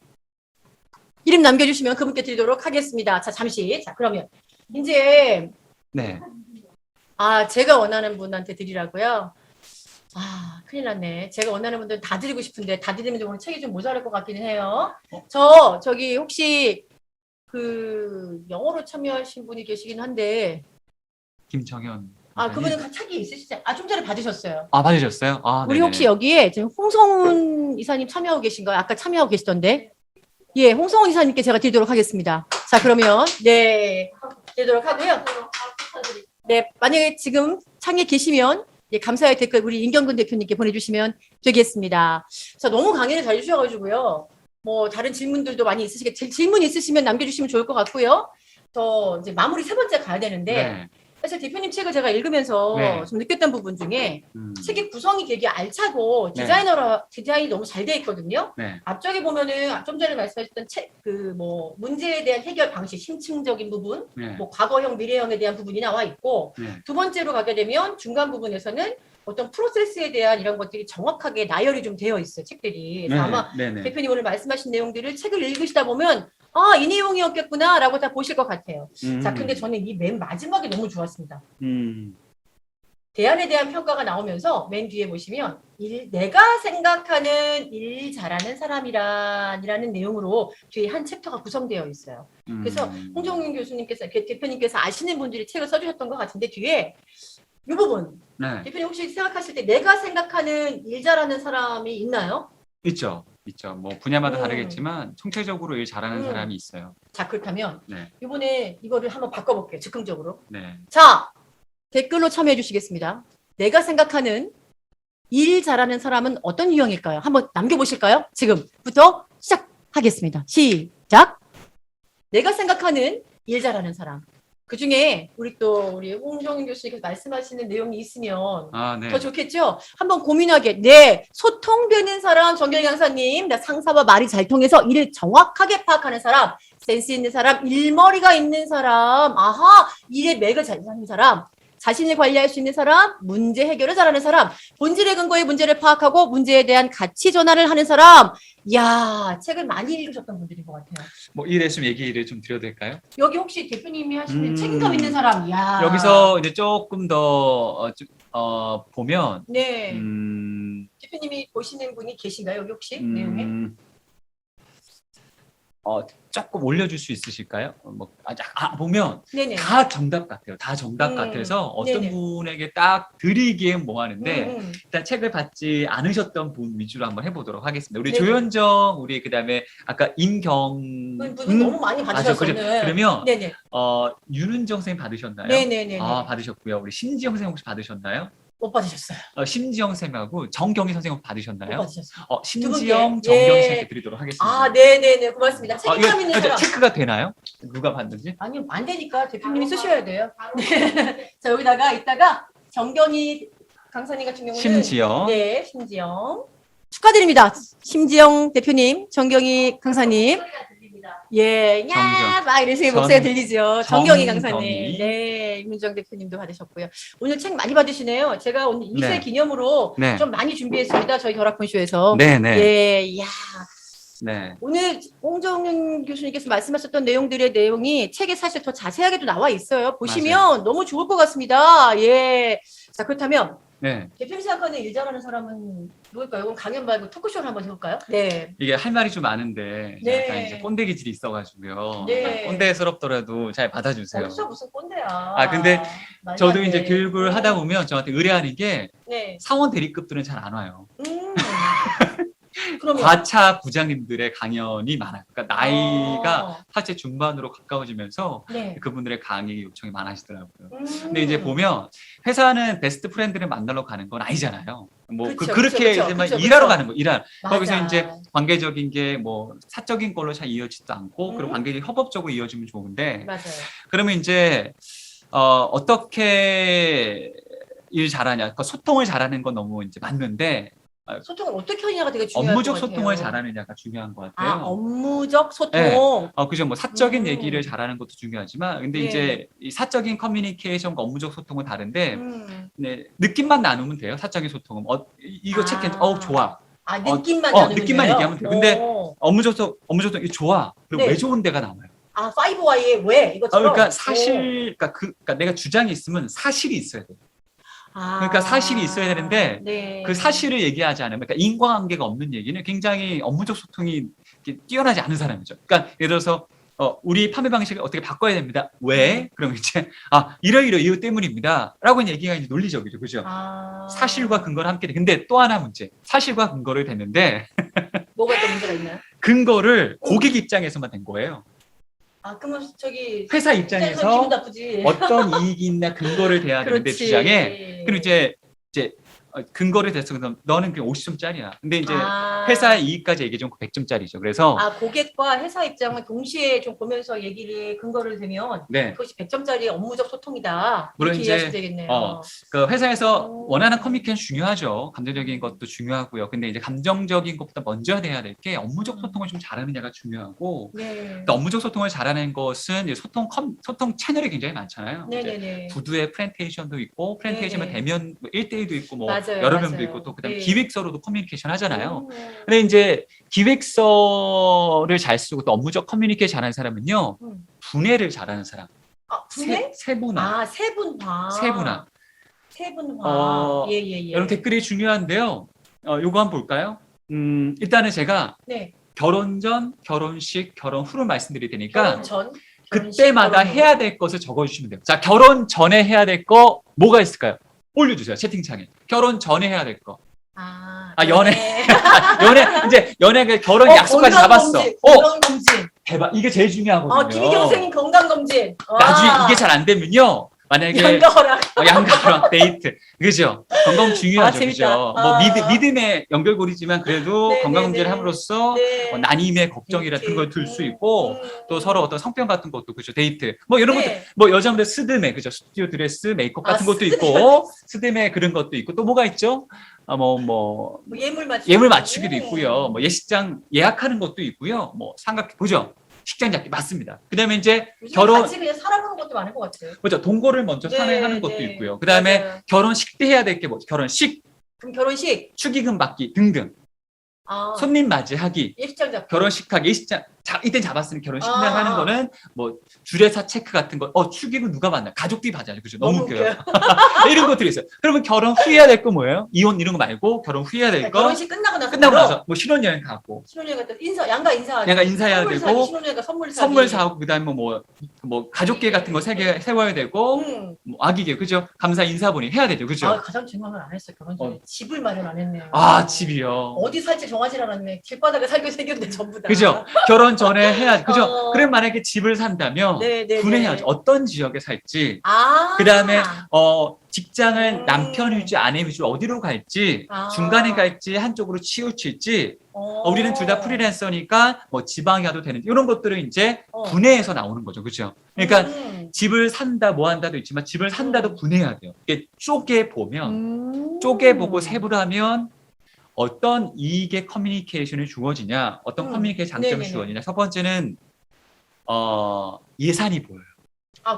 이름 남겨주시면 그분께 드리도록 하겠습니다. 자, 잠시. 자, 그러면 이제 네. 제가 원하는 분한테 드리라고요. 아, 큰일 났네. 제가 원하는 분들 다 드리고 싶은데 다 드리면 오늘 책이 좀 모자랄 것 같기는 해요. 저기 혹시 그 영어로 참여하신 분이 계시긴 한데 김정현. 아, 원장님. 그분은 책이 있으시죠? 아, 좀 전에 받으셨어요. 아, 받으셨어요? 아, 우리 네네. 혹시 여기에 지금 홍성훈 이사님 참여하고 계신가요? 아까 참여하고 계시던데. 예, 홍성훈 이사님께 제가 드리도록 하겠습니다. 자, 그러면 네, 드리도록 하고요. 네, 만약에 지금 창에 계시면 예, 감사의 댓글 우리 임경근 대표님께 보내주시면 되겠습니다. 자, 너무 강의를 잘 해주셔가지고요. 뭐 다른 질문들도 많이 있으시겠. 질문 있으시면 남겨주시면 좋을 것 같고요. 저 이제 마무리 세 번째 가야 되는데 네. 사실 대표님 책을 제가 읽으면서 네. 좀 느꼈던 부분 중에 음. 책의 구성이 되게 알차고 네. 디자인이 너무 잘 돼 있거든요. 네. 앞쪽에 보면은 좀 전에 말씀하셨던 책 그 뭐 문제에 대한 해결 방식, 심층적인 부분, 네. 뭐 과거형, 미래형에 대한 부분이 나와 있고 네. 두 번째로 가게 되면 중간 부분에서는 어떤 프로세스에 대한 이런 것들이 정확하게 나열이 좀 되어 있어요, 책들이. 그래서 아마 네네. 대표님 오늘 말씀하신 내용들을 책을 읽으시다 보면 아, 이 내용이었겠구나라고 다 보실 것 같아요. 자, 근데 저는 이 맨 마지막이 너무 좋았습니다. 대안에 대한 평가가 나오면서 맨 뒤에 보시면 내가 생각하는 일 잘하는 사람이라는 내용으로 뒤에 한 챕터가 구성되어 있어요. 그래서 홍정윤 교수님께서 대표님께서 아시는 분들이 책을 써주셨던 것 같은데 뒤에 이 부분 네. 대표님 혹시 생각하실 때 내가 생각하는 일 잘하는 사람이 있나요? 있죠. 있죠. 뭐 분야마다 음. 다르겠지만 총체적으로 일 잘하는 음. 사람이 있어요. 자, 그렇다면 네. 이번에 이거를 한번 바꿔볼게요. 즉흥적으로. 네. 자, 댓글로 참여해 주시겠습니다. 내가 생각하는 일 잘하는 사람은 어떤 유형일까요? 한번 남겨보실까요? 지금부터 시작하겠습니다. 시작! 내가 생각하는 일 잘하는 사람. 그 중에 우리 홍정인 교수님께서 말씀하시는 내용이 있으면 아, 네. 더 좋겠죠? 한번 고민하게. 네, 소통되는 사람, 정경 강사님. 나 상사와 말이 잘 통해서 일을 정확하게 파악하는 사람, 센스 있는 사람, 일머리가 있는 사람, 아하, 일에 맥을 잘 잡는 사람, 자신을 관리할 수 있는 사람, 문제 해결을 잘하는 사람, 본질의 근거의 문제를 파악하고 문제에 대한 가치 전환을 하는 사람. 이야, 책을 많이 읽으셨던 분들인 것 같아요. 뭐 이 레슨 얘기를 좀 드려도 될까요? 여기 혹시 대표님이 하시는 책임감 있는 사람, 이야. 여기서 이제 조금 더 보면 네. 대표님이 보시는 분이 계신가요? 여기 혹시 내용에? 조금 올려줄 수 있으실까요? 보면 네네. 다 정답 같아요. 다 정답 음, 같아서 어떤 네네. 분에게 딱 드리기엔 뭐하는데 음. 일단 책을 받지 않으셨던 분 위주로 한번 해보도록 하겠습니다. 우리 네네. 조현정, 우리 그다음에 아까 임경 분은 너무 많이 받으셨어요. 그러면 네네. 윤은정 선생님 받으셨나요? 네네네. 아, 받으셨고요. 우리 심지영 선생님 혹시 받으셨나요? 못 받으셨어요. 심지영 쌤하고 정경희 선생님 못 받으셨나요? 받으셨어요. 심지영, 두 분께. 정경희 예. 쌤께 드리도록 하겠습니다. 아, 네네네. 고맙습니다. 이거 책임감 있는 사람. 체크가 되나요? 누가 받는지? 아니요, 안 되니까 대표님이 쓰셔야 돼요. 네. 자, 여기다가 이따가 정경희 강사님 같은 경우는 심지영. 네, 심지영. 축하드립니다. 심지영 대표님, 정경희 강사님. 소리가 들립니다. 예, 야, 정경. 막 이러시는 목소리가 들리죠. 정경희 강사님. 정경희. 네, 임은정 대표님도 받으셨고요. 오늘 책 많이 받으시네요. 제가 오늘 2세 네. 기념으로 네. 좀 많이 준비했습니다. 저희 결합본쇼에서. 네네. 예, 야. 네. 오늘 홍정윤 교수님께서 말씀하셨던 내용들의 내용이 책에 사실 더 자세하게도 나와 있어요. 보시면 너무 좋을 것 같습니다. 예. 자, 그렇다면 네. 대표님 생각하는 일 잘하는 사람은 누굴까요? 그럼 강연 말고 토크쇼를 한번 해볼까요? 네. 이게 할 말이 좀 많은데 네. 약간 이제 꼰대 기질이 있어가지고요. 네. 꼰대스럽더라도 잘 받아주세요. 어디서 무슨 꼰대야. 아, 근데 말도 저도 안 이제 돼. 교육을 하다 보면 저한테 의뢰하는 게 네. 사원 대리급들은 잘 안 와요. 그러면 과차 부장님들의 강연이 많아요. 그러니까 나이가 어, 80 중반으로 가까워지면서 네. 그분들의 강의 요청이 많아지더라고요. 음. 근데 이제 보면 회사는 베스트 프렌드를 만나러 가는 건 아니잖아요. 뭐 그쵸, 그렇게 그쵸, 이제만 그쵸, 일하러 그쵸. 가는 거, 일하. 맞아. 거기서 이제 관계적인 게 뭐 사적인 걸로 잘 이어지지도 않고 그리고 음. 관계가 협업적으로 이어지면 좋은데 맞아요. 그러면 이제 어떻게 일 잘하냐, 그러니까 소통을 잘하는 건 너무 이제 맞는데 소통을 어떻게 하느냐가 되게 중요할 업무적 것 같아요. 소통을 잘하느냐가 중요한 것 같아요. 아, 업무적 소통. 네. 그죠. 뭐 사적인 음. 얘기를 잘하는 것도 중요하지만, 근데 네. 이제 이 사적인 커뮤니케이션과 업무적 소통은 다른데, 네. 느낌만 나누면 돼요. 사적인 소통은 이거 체크해, 좋아. 아, 느낌만 어, 나누면 느낌만 돼요? 얘기하면 돼요. 근데 오. 업무적 소통 이거 좋아. 그리고 네. 왜 좋은 데가 나와요. 아, 5Y의 왜 이것처럼. 그러니까 사실, 그러니까 내가 주장이 있으면 사실이 있어야 돼. 그러니까 사실이 있어야 되는데 네. 그 사실을 얘기하지 않으면, 그러니까 인과관계가 없는 얘기는 굉장히 업무적 소통이 이렇게 뛰어나지 않은 사람이죠. 그러니까 예를 들어서 우리 판매 방식을 어떻게 바꿔야 됩니다. 왜? 그럼 이제 이러이러 이유 때문입니다. 라고 하는 얘기가 이제 논리적이죠. 그죠? 사실과 근거를 함께 돼. 근데 또 하나 문제. 사실과 근거를 댔는데 뭐가 또 문제가 있나요? 근거를 고객 입장에서만 된 거예요. 그러면 저기 회사 기분 입장에서 나쁘지. 어떤 이익이 있나 근거를 대야 되는데 그렇지. 주장에. 그럼 이제 근거를 대서 그럼 너는 그냥 50점짜리야. 근데 이제 아. 회사의 이익까지 얘기해 주면 100점짜리죠. 그래서 고객과 회사 입장을 동시에 좀 보면서 얘기를 근거를 대면 네. 그것이 100점짜리 업무적 소통이다. 물론 이렇게 이제, 이해하시면 되겠네요. 그 회사에서 오. 원하는 커뮤니케이션 중요하죠. 감정적인 것도 중요하고요. 근데 이제 감정적인 것보다 먼저 돼야 될 게 업무적 소통을 좀 잘하느냐가 중요하고, 네. 그러니까 업무적 소통을 잘하는 것은 이제 소통 채널이 굉장히 많잖아요. 이제 네네네. 구두의 프렌테이션도 있고, 프렌테이션은 네네. 대면 1대1도 있고, 뭐 맞아요, 여러 명도 맞아요. 있고, 또 그다음에 네. 기획서로도 커뮤니케이션 하잖아요. 오. 근데 이제 기획서를 잘 쓰고 또 업무적 커뮤니케이션 잘하는 사람은요, 분해를 잘하는 사람. 분해? 세분화. 세분화. 세분화. 세분화. 예. 여러분 댓글이 중요한데요. 요거 한번 볼까요? 일단은 제가 네. 결혼 전, 결혼식, 결혼 후를 말씀드릴 테니까 결혼 전, 결혼식, 그때마다 결혼 후. 해야 될 것을 적어주시면 돼요. 자, 결혼 전에 해야 될 거 뭐가 있을까요? 올려주세요. 채팅창에. 결혼 전에 해야 될 거. 연애. 연애 결혼 약속까지 잡았어. 건강검진. 대박. 이게 제일 중요하거든요. 김희경 선생님 건강검진. 나중에 이게 잘 안 되면요. 만약에 양가허락. 양가랑 데이트, 그죠? 건강 중요하죠, 재밌다. 그죠? 뭐 믿음의 연결고리지만 그래도 네, 건강검진을 네, 네. 함으로써 네. 난임의 걱정이라 같은 걸 들 수 있고, 또 서로 어떤 성병 같은 것도, 그죠? 데이트, 뭐 이런 네. 것들, 뭐 여자분들 스드메, 그죠? 스튜디오 드레스, 메이크업 같은 것도 스드메. 있고, 스드메 그런 것도 있고, 또 뭐가 있죠? 예물 맞추기도 있고요. 뭐 예식장 예약하는 것도 있고요. 뭐 보죠? 식장 잡기 맞습니다. 그다음에 이제 결혼 같이 그냥 살아가는 것도 많은 것 같아요. 그죠? 동거를 먼저 네, 산행하는 것도 네. 있고요. 그다음에 맞아요. 결혼식 때 해야 될 게 뭐죠? 결혼식, 그럼 결혼식, 축의금 받기 등등. 손님 맞이하기, 예식장 잡기. 결혼식 하기, 예식장 이때 잡았으면 결혼식 날 아. 하는 거는 뭐 주례사 체크 같은 거. 축의금 누가 받나? 가족들이 받아요. 그죠? 너무 웃겨요. 이런 것들이 있어요. 그러면 결혼 후에 해야 될 거 뭐예요? 이혼 이런 거 말고 결혼 후에 해야 될 거. 결혼식 끝나고 나서 뭐 신혼여행 가고. 신혼여행 갔다 양가 인사하고. 양가 인사해야 되고. 신혼여행 가 선물 사고 그다음에 뭐 가족계 같은 거 세워야 되고. 뭐 아기계, 그죠? 감사 인사분이 해야 되죠, 그죠? 가장 중요한 건 안 했어요. 결혼 전에 집을 마련 안 했네요. 집이요. 어디 살지 정하지 않았네. 길바닥에 살게 생겼는데 전부 다. 그죠? 결혼 전에 해야지, 그죠? 그럼 만약에 집을 산다면 분해해야죠. 어떤 지역에 살지. 그다음에 직장을 남편 위주, 아내 위주 어디로 갈지, 중간에 갈지, 한쪽으로 치우칠지. 우리는 둘 다 프리랜서니까 뭐 지방에 가도 되는지, 이런 것들은 이제 분해해서 나오는 거죠, 그죠? 그러니까 집을 산다, 뭐 한다도 있지만 집을 산다도 분해해야 돼요. 이게 쪼개보고 세부하면 어떤 이익의 커뮤니케이션이 주어지냐, 어떤 커뮤니케이션 장점이 주어지냐. 첫 번째는 예산이 보여요.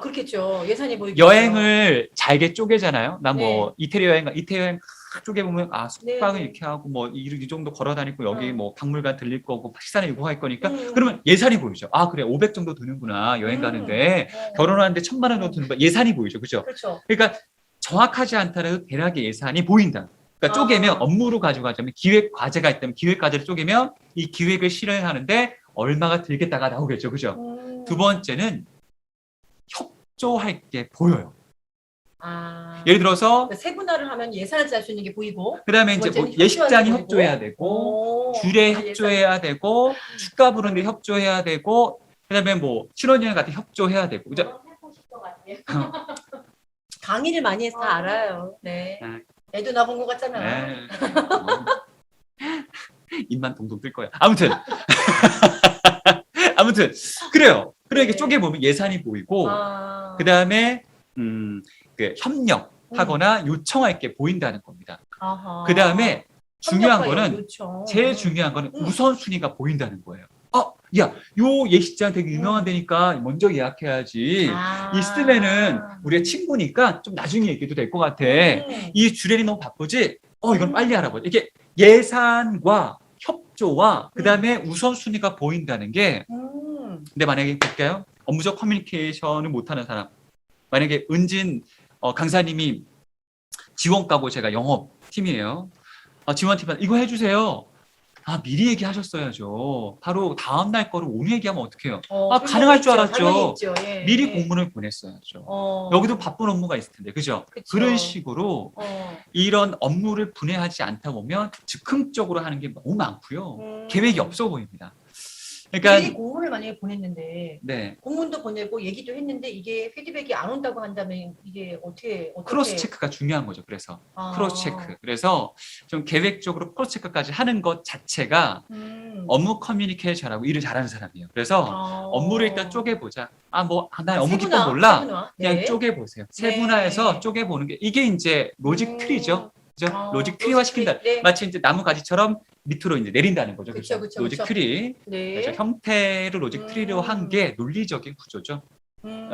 그렇겠죠. 예산이 보이죠. 여행을 잘게 쪼개잖아요. 나 뭐 이태리 여행 쪼개보면 숙박은 이렇게 하고 뭐 이 정도 걸어 다니고 여기 뭐 박물관 들릴 거고 식사는 이거 할 거니까 그러면 예산이 보이죠. 그래 500 정도 드는구나 여행 가는데, 결혼하는데 1000만 원 정도 드는 예산이 보이죠, 그죠? 그렇죠. 그러니까 정확하지 않더라도 대략의 예산이 보인다. 그러니까 쪼개면 업무로 가져가자면 기획 과제가 있다면 기획 과제를 쪼개면 이 기획을 실행하는데 얼마가 들겠다가 나오겠죠, 그죠? 두 번째는 협조할 게 보여요. 예를 들어서 세분화를 하면 예산을 짤 수 있는 게 보이고, 그다음에 이제 뭐 예식장이 협조해야 되고, 주례 협조해야 되고, 축가 부르는데 협조해야 되고, 그다음에 뭐 신혼여행 같은 협조해야 되고, 그죠? 강의를 많이 해서 다 알아요. 네. 애도 나본 것 같잖아. 네. 입만 동동 뜰 거야. 아무튼 그래요. 그래 이게 쪼개보면 예산이 보이고, 그다음에 그 협력하거나 요청할 게 보인다는 겁니다. 그다음에 중요한 거는 제일 중요한 거는 우선순위가 보인다는 거예요. 야, 요 예식장 되게 유명한 데니까 먼저 예약해야지. 이 스드메는 우리의 친구니까 좀 나중에 얘기해도 될 것 같아. 이 주례이 너무 바쁘지? 이건 빨리 알아보자. 이게 예산과 협조와 그다음에 우선순위가 보인다는 게, 근데 만약에 볼까요? 업무적 커뮤니케이션을 못하는 사람, 만약에 은진 강사님이 지원과고 제가 영업팀이에요. 지원팀한테 이거 해주세요. 미리 얘기하셨어야죠. 바로 다음 날 거를 오늘 얘기하면 어떡해요? 가능할 줄 알았죠. 예, 미리 예. 공문을 보냈어야죠. 여기도 바쁜 업무가 있을 텐데, 그죠? 그쵸. 그런 식으로 어. 이런 업무를 분해하지 않다 보면 즉흥적으로 하는 게 너무 많고요. 계획이 없어 보입니다. 미리 그러니까 공문을 만약에 보냈는데 네, 공문도 보내고 얘기도 했는데 이게 피드백이 안 온다고 한다면 이게 어떻게 크로스 체크가 중요한 거죠. 그래서 아. 크로스 체크. 그래서 좀 계획적으로 크로스 체크까지 하는 것 자체가 업무 커뮤니케이션하고 일을 잘하는 사람이에요. 그래서 업무를 일단 쪼개보자. 난 업무 기법 몰라. 세분화. 그냥 네. 쪼개보세요. 네. 세분화해서 쪼개보는 게 이게 이제 로직 트리죠. 그죠? 로직 트리화 로직 시킨다. 트리. 네. 마치 이제 나무 가지처럼 밑으로 이제 내린다는 거죠. 그쵸, 그죠? 그쵸, 로직 그쵸. 트리. 네. 그래서 형태를 로직 트리로 한 게 논리적인 구조죠. 네.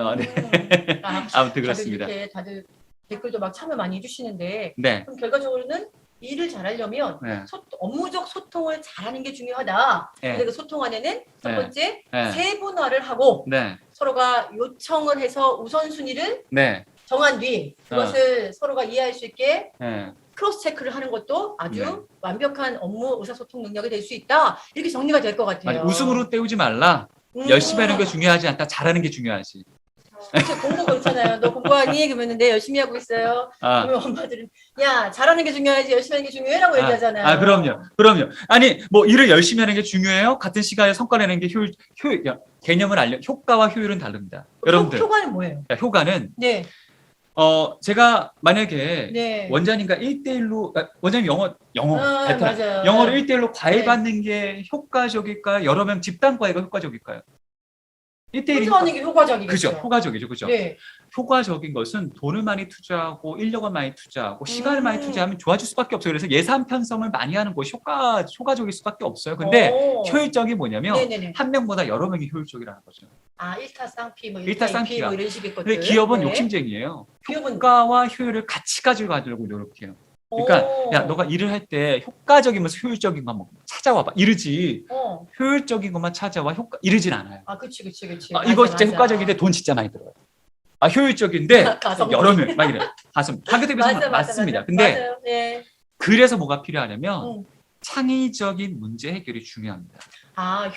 아무튼 그렇습니다. 다들 댓글도 막 참여 많이 해주시는데 네. 그럼 결과적으로는 일을 잘하려면 네. 업무적 소통을 잘하는 게 중요하다. 네. 근데 그 소통 안에는 첫 네. 번째 네. 세분화를 하고 네. 서로가 요청을 해서 우선순위를 네. 정한 뒤 그것을 서로가 이해할 수 있게 네. 크로스 체크를 하는 것도 아주 네. 완벽한 업무 의사소통 능력이 될 수 있다. 이렇게 정리가 될 것 같아요. 웃음으로 때우지 말라. 열심히 하는 게 중요하지 않다. 잘하는 게 중요하지. 그치, 공부 그렇잖아요. 너 공부하니? 그러면 네 열심히 하고 있어요. 그러면 엄마들은 야 잘하는 게 중요하지 열심히 하는 게 중요해라고 얘기하잖아요. 그럼요. 아니 뭐 일을 열심히 하는 게 중요해요. 같은 시간에 성과 내는 게 개념을 효과와 효율은 다릅니다. 여러분들. 효과는 뭐예요? 효과는 네. 제가 만약에 네. 원장님과 1대1로 원장님 영어 베테랑 맞아요. 영어를 1대1로 과외 네. 받는 게 효과적일까요? 여러 명 집단 과외가 효과적일까요? 1대1이 혼자 하는 게 효과적이겠죠. 그죠. 효과적이죠. 그죠. 네. 효과적인 것은 돈을 많이 투자하고 인력을 많이 투자하고 시간을 많이 투자하면 좋아질 수밖에 없어요. 그래서 예산 편성을 많이 하는 것이 효과적일 수밖에 없어요. 근데 효율적이 뭐냐면 네네네. 한 명보다 여러 명이 효율적이라는 거죠. 일타쌍피 뭐 일타쌍피가. 뭐 이런 식의 것들. 근데 기업은 네. 욕심쟁이에요. 기업은 효과와 효율을 같이 가지고 노력해요. 그러니까 야 너가 일을 할 때 효과적이면서 효율적인 것만 찾아와봐 이러지 효율적인 것만 찾아와 이러진 않아요. 그치. 이거 진짜 효과적인데 돈 진짜 많이 들어요. 효율적인데 여러 명 막 이래. 가격 대비해서 맞습니다. 근데 맞아요. 네. 그래서 뭐가 필요하냐면 창의적인 문제 해결이 중요합니다.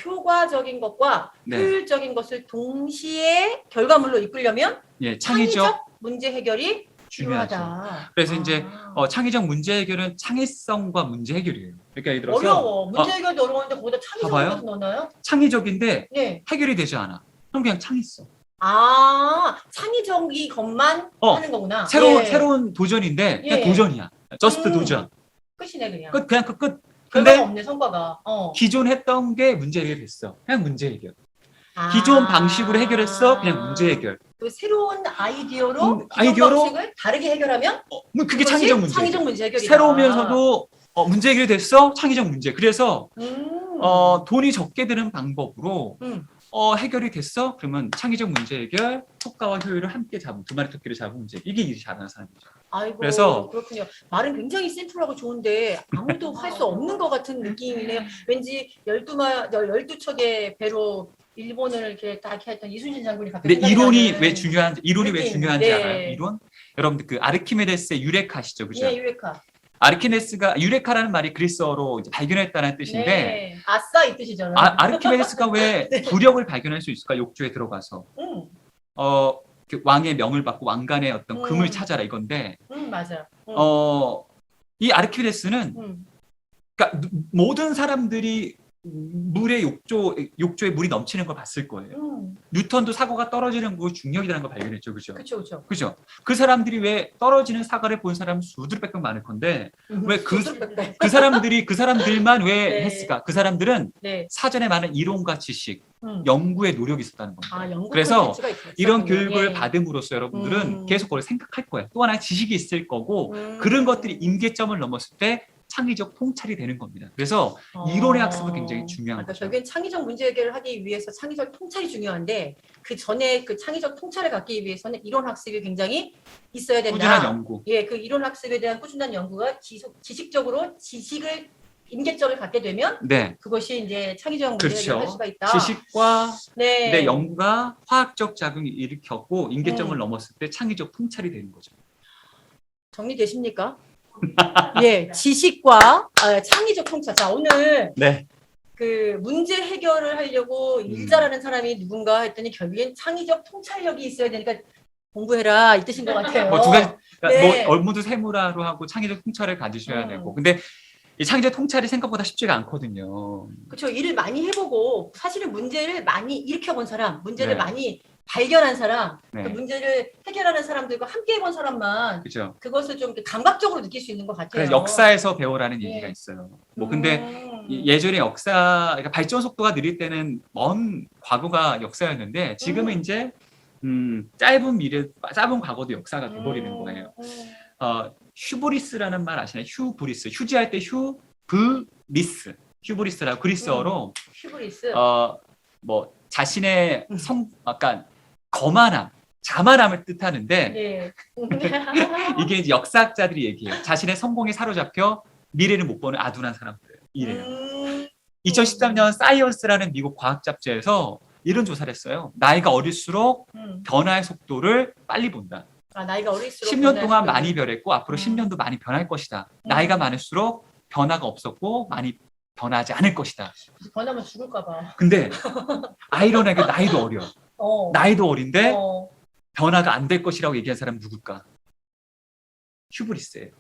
효과적인 것과 네. 효율적인 것을 동시에 결과물로 이끌려면 예, 창의적 문제 해결이 중요하죠. 필요하다. 그래서 이제 창의적 문제 해결은 창의성과 문제 해결이에요. 그러니까 예를 들어서 어려워. 문제 해결도 어려운데 거기다 창의적인 것을 넣나요? 창의적인데 네. 해결이 되지 않아. 그럼 그냥 창의성. 창의적인 것만 하는 거구나. 새로운 도전인데 그냥 도전이야. 저스트 도전. 끝이네 그냥. 그냥 그 끝. 근데 근데 없네 성과가. 기존 했던 게 문제 해결됐어. 그냥 문제 해결. 기존 방식으로 해결했어. 그냥 문제 해결. 그 새로운 아이디어로 아이디어로 방식을 다르게 해결하면 그게 창의적 문제. 창의적 문제 해결이다. 새로우면서도 문제 해결이 됐어. 창의적 문제. 그래서 돈이 적게 드는 방법으로 해결이 됐어. 그러면 창의적 문제 해결, 효과와 효율을 함께 잡은 두 마리 토끼를 잡은 문제. 이게 일이 잘하는 사람이죠. 아이고, 그래서 그렇군요. 말은 굉장히 심플하고 좋은데 아무도 할 수 없는 것 같은 느낌이네요. 왠지 12척의 배로 일본을 이렇게 다 이렇게 했던 이순신 장군이 갑자기 근데 이론이 생각나는 왜 중요한지 네. 알아요? 이론? 여러분들 그 아르키메데스의 유레카 아시죠? 그죠? 예, 유레카. 아르키메데스가 유레카라는 말이 그리스어로 이제 발견했다는 뜻인데 네. 아싸 이 뜻이잖아요. 아르키메데스가 왜 네. 부력을 발견할 수 있을까? 욕조에 들어가서 그 왕의 명을 받고 왕관의 어떤 금을 찾아라 이건데 맞아. 이 아르키메데스는 그러니까 모든 사람들이 물의 욕조에 물이 넘치는 걸 봤을 거예요. 뉴턴도 사과가 떨어지는 거 중력이라는 걸 발견했죠, 그죠? 그죠? 그 사람들이 왜 떨어지는 사과를 본 사람 수두룩백백 많을 건데 왜 그 사람들만 왜 네. 했을까? 그 사람들은 네. 사전에 많은 이론과 지식, 연구에 노력이 있었다는 겁니다. 연구 그래서 콘텐츠가 있었군요. 이런 교육을 예. 받음으로써 여러분들은 계속 그걸 생각할 거예요. 또 하나 지식이 있을 거고 그런 것들이 임계점을 넘었을 때 창의적 통찰이 되는 겁니다. 그래서 이론의 학습은 굉장히 중요한 거죠. 결국엔 창의적 문제 해결을 하기 위해서 창의적 통찰이 중요한데 그 전에 그 창의적 통찰을 갖기 위해서는 이론 학습이 굉장히 있어야 된다. 꾸준한 연구. 예, 그 이론 학습에 대한 꾸준한 연구가 지식적으로 지식을 임계점을 갖게 되면 네. 그것이 이제 창의적 문제 그렇죠. 해결을 할 수가 있다. 지식과 네. 내 연구가 화학적 작용을 일으켰고 임계점을 넘었을 때 창의적 통찰이 되는 거죠. 정리되십니까? 예, 지식과 창의적 통찰. 자, 오늘 네. 그 문제 해결을 하려고 일 잘하는 사람이 누군가 했더니 결국엔 창의적 통찰력이 있어야 되니까 공부해라 이 뜻인 것 같아요. 뭐 두 가지 그러니까 네. 뭐 업무도 세무라로 하고 창의적 통찰을 가지셔야 되고 근데 이 창의적 통찰이 생각보다 쉽지가 않거든요. 그렇죠. 일을 많이 해보고 사실은 문제를 많이 일으켜본 사람, 문제를 네. 많이 발견한 사람, 네. 그 문제를 해결하는 사람들과 함께 해본 사람만 그렇죠. 그것을 좀 이렇게 감각적으로 느낄 수 있는 것 같아요. 그래서 역사에서 배우라는 네. 얘기가 있어요. 뭐 근데 예전에 역사 그러니까 발전 속도가 느릴 때는 먼 과거가 역사였는데 지금은 이제 짧은 미래, 짧은 과거도 역사가 돼버리는 거예요. 휴브리스라는 말 아시나요? 휴브리스. 휴지할 때 휴브리스. 휴브리스라고 그리스어로 휴브리스. 뭐 자신의 약간 거만함, 자만함을 뜻하는데 네. 이게 이제 역사학자들이 얘기해요. 자신의 성공에 사로잡혀 미래를 못 보는 아둔한 사람들. 이래요. 2013년 사이언스라는 미국 과학 잡지에서 이런 조사를 했어요. 나이가 어릴수록 변화의 속도를 빨리 본다. 아, 나이가 어릴수록 10년 동안 많이 변했고 앞으로 10년도 많이 변할 것이다. 나이가 많을수록 변화가 없었고 많이 변하지 않을 것이다. 변하면 죽을까 봐. 근데 아이러니하게 나이도 어려. 나이도 어린데 변화가 안 될 것이라고 얘기한 사람은 누굴까? 휴브리스예요.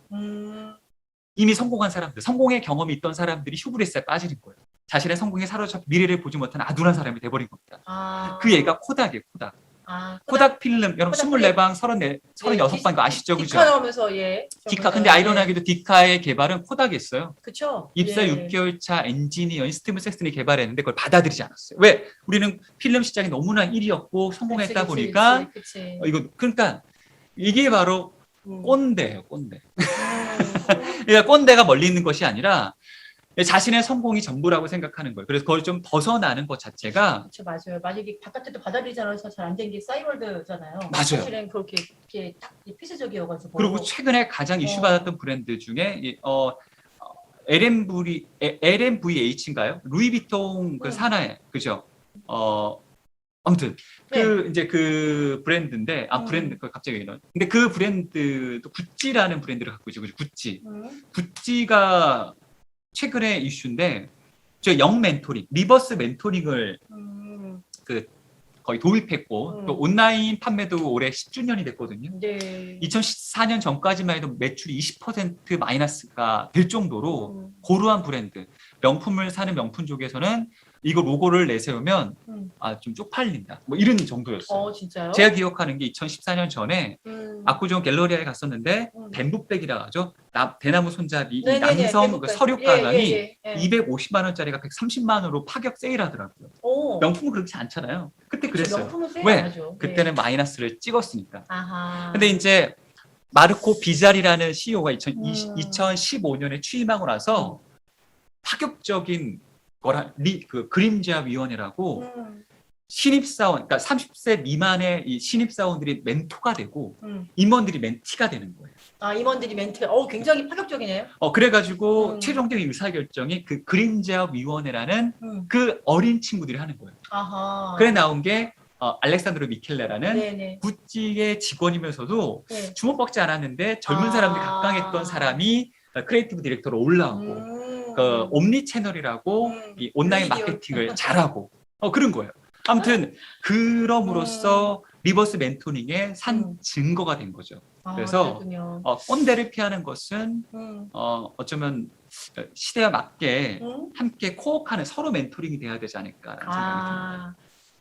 이미 성공한 사람들, 성공의 경험이 있던 사람들이 휴브리스에 빠지는 거예요. 자신의 성공에 사로잡혀 미래를 보지 못한 아둔한 사람이 돼버린 겁니다. 그 얘가 코닥이에요, 코닥. 코닥 필름, 여러분 24방, 36방 이거 아시죠? 그죠? 디카 나오면서 예. 디카, 근데 아이러니하게도 디카의 개발은 코닥이 했어요. 그쵸. 입사 6개월 차 엔지니어인 스티븐 섹슨이 개발했는데 그걸 받아들이지 않았어요. 왜? 우리는 필름 시장이 너무나 1위였고 성공했다 보니까 그치. 이거 그러니까 이게 바로 꼰대예요, 꼰대. 그러니까 꼰대가 멀리 있는 것이 아니라 자신의 성공이 전부라고 생각하는 거예요. 그래서 그걸 좀 벗어나는 것 자체가 그렇죠, 맞아요. 만약에 바깥에도 받아들이지 않아서 잘 안 된 게 싸이월드잖아요. 맞아요. 사실은 그렇게 딱 필수적이어가지고. 그리고 최근에 가장 이슈 받았던 브랜드 중에 LMVH인가요? 루이비통 그 산하에 그죠? 아무튼 그 이제 그 브랜드인데 브랜드 갑자기 이런. 근데 그 브랜드도 구찌라는 브랜드를 갖고 있죠. 그죠? 구찌. 구찌가 최근에 이슈인데 저 영 멘토링, 리버스 멘토링을 그 거의 도입했고 또 온라인 판매도 올해 10주년이 됐거든요. 네. 2014년 전까지만 해도 매출이 20% 마이너스가 될 정도로 고루한 브랜드, 명품을 사는 명품족에서는 이거 로고를 내세우면 좀 쪽팔린다. 뭐 이런 정도였어요. 진짜요? 제가 기억하는 게 2014년 전에 압구정 갤러리아에 갔었는데 벤부백이라 하죠. 대나무 손잡이 이 남성 그 서류 가방이 250만 원짜리가 130만 원으로 파격 세일하더라고요. 명품은 그렇지 않잖아요. 그때 그랬어요. 왜? 그때는 마이너스를 찍었으니까. 근데 이제 마르코 비자리라는 CEO가 2015년에 취임하고 나서 파격적인 그 그림자 위원회라고 신입사원, 그러니까 30세 미만의 이 신입사원들이 멘토가 되고 임원들이 멘티가 되는 거예요. 임원들이 멘트. 굉장히 파격적이네요. 그래가지고 최종적인 의사결정이 그 그림자 위원회라는 그 어린 친구들이 하는 거예요. 그래 나온 게 알렉산드로 미켈레라는 구찌의 직원이면서도 주목받지 않았는데 젊은 사람들이 각광했던 사람이 크리에이티브 디렉터로 올라오고 그 옴니 채널이라고 이 온라인 마케팅을 잘하고 그런 거예요. 아무튼 그럼으로써 리버스 멘토링의 산 증거가 된 거죠. 그래서 꼰대를 피하는 것은 어쩌면 시대와 맞게 함께 코어하는 서로 멘토링이 돼야 되지 않을까라는 생각이 듭니다.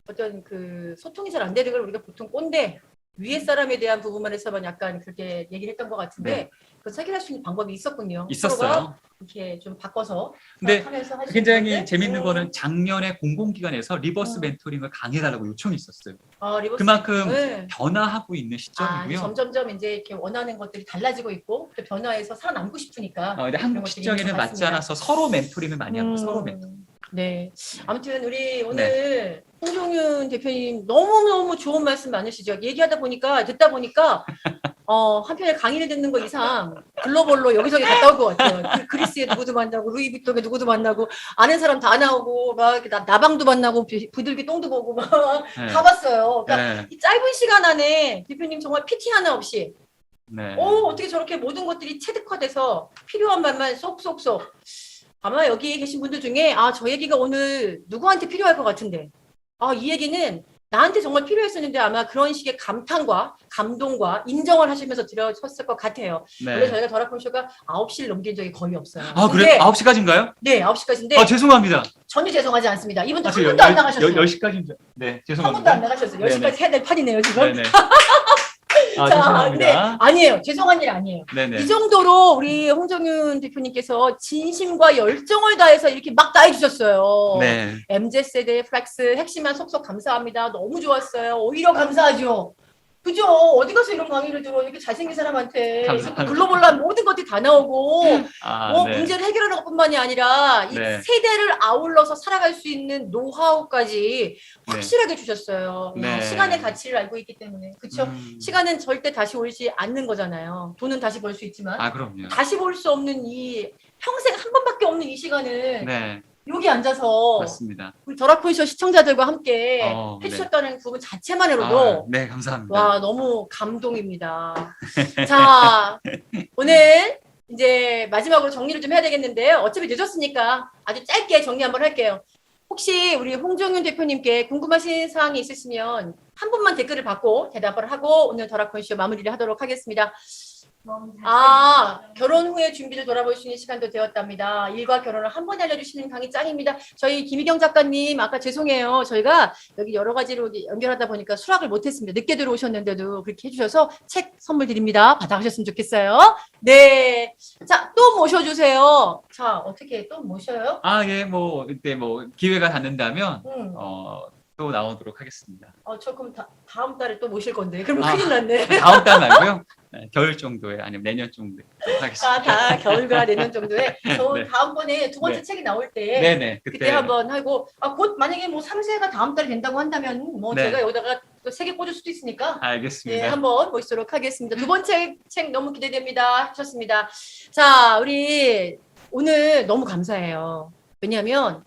어떤 그 소통이 잘 안 되는 걸 우리가 보통 꼰대 위에 사람에 대한 부분만 해서만 약간 그렇게 얘기를 했던 것 같은데 그 해결할 수 있는 방법이 있었군요. 있었어요. 이렇게 좀 바꿔서 근데 굉장히 재밌는 거는 작년에 공공기관에서 리버스 멘토링을 강해달라고 요청이 있었어요. 그만큼 변화하고 있는 시점이고요. 점점점 이제 이렇게 원하는 것들이 달라지고 있고 또 변화해서 살아남고 싶으니까. 근데 한국 시장에는 맞지 않아서 서로 멘토링을 많이 하는 거예요. 서로 멘토링. 네. 아무튼 우리 오늘 홍종윤 대표님 너무너무 좋은 말씀 많으시죠. 듣다 보니까 한편에 강의를 듣는 거 이상 글로벌로 여기저기 갔다 올 것 같아요. 그리스에 누구도 만나고 루이비통에 누구도 만나고 아는 사람 다 나오고 막 나방도 만나고 부들기 똥도 보고 막 가봤어요. 그러니까 이 짧은 시간 안에 대표님 정말 PT 하나 없이 네. 어떻게 저렇게 모든 것들이 체득화돼서 필요한 말만 쏙쏙쏙. 아마 여기 계신 분들 중에 저 얘기가 오늘 누구한테 필요할 것 같은데. 이 얘기는 나한테 정말 필요했었는데 아마 그런 식의 감탄과 감동과 인정을 하시면서 들으셨을 것 같아요. 원래 네. 저희가 더라콘쇼가 9시를 넘긴 적이 거의 없어요. 그래? 9시까지인가요? 네, 9시까지인데 죄송합니다. 전혀 죄송하지 않습니다. 이분들 한 저 번도 안 나가셨어요. 10시까지인데. 네, 한 번도 죄송합니다. 안 나가셨어요. 네네. 10시까지 해야 될 판이네요, 지금. 네네. 자, 죄송합니다. 아니에요. 죄송한 일 아니에요. 네네. 이 정도로 우리 홍정윤 대표님께서 진심과 열정을 다해서 이렇게 막 다해주셨어요. 네. MZ세대 플렉스 핵심만 속속 감사합니다. 너무 좋았어요. 오히려 감사하죠. 그죠? 어디 가서 이런 강의를 들어 이렇게 잘생긴 사람한테 감사합니다. 글로벌한 모든 것들이 다 나오고 네. 문제를 해결하는 것뿐만이 아니라 이 네. 세대를 아울러서 살아갈 수 있는 노하우까지 확실하게 주셨어요. 네. 시간의 가치를 알고 있기 때문에 그렇죠. 시간은 절대 다시 오지 않는 거잖아요. 돈은 다시 벌 수 있지만 그럼요. 다시 볼 수 없는 이 평생 한 번밖에 없는 이 시간을 네. 여기 앉아서 맞습니다. 우리 더라콘쇼 시청자들과 함께 네. 해주셨다는 부분 자체만으로도 네, 감사합니다. 와 너무 감동입니다. 자 오늘 이제 마지막으로 정리를 좀 해야 되겠는데요. 어차피 늦었으니까 아주 짧게 정리 한번 할게요. 혹시 우리 홍정윤 대표님께 궁금하신 사항이 있으시면 한 분만 댓글을 받고 대답을 하고 오늘 더라콘쇼 마무리를 하도록 하겠습니다. 결혼 후에 준비를 돌아볼 수 있는 시간도 되었답니다. 일과 결혼을 한 번에 알려주시는 강의 짱입니다. 저희 김희경 작가님 아까 죄송해요. 저희가 여기 여러 가지로 연결하다 보니까 수락을 못했습니다. 늦게 들어오셨는데도 그렇게 해주셔서 책 선물 드립니다. 받아가셨으면 좋겠어요. 네, 자 또 모셔주세요. 자 어떻게 또 모셔요? 예, 그때 기회가 닿는다면 또 나오도록 하겠습니다. 저 그럼 다음 달에 또 모실 건데 그럼 큰일 났네. 다음 달 말고요. 겨울 정도에 아니면 내년 정도에 하겠습니다. 다 겨울과 내년 정도에 저 네. 다음번에 두 번째 네. 책이 나올 때 네네. 그때 한번 하고 곧 만약에 3세가 다음 달에 된다고 한다면 네. 제가 여기다가 또 3개 꽂을 수도 있으니까 알겠습니다. 예, 한번 모시도록 하겠습니다. 두 번째 책 너무 기대됩니다. 하셨습니다. 자, 우리 오늘 너무 감사해요. 왜냐하면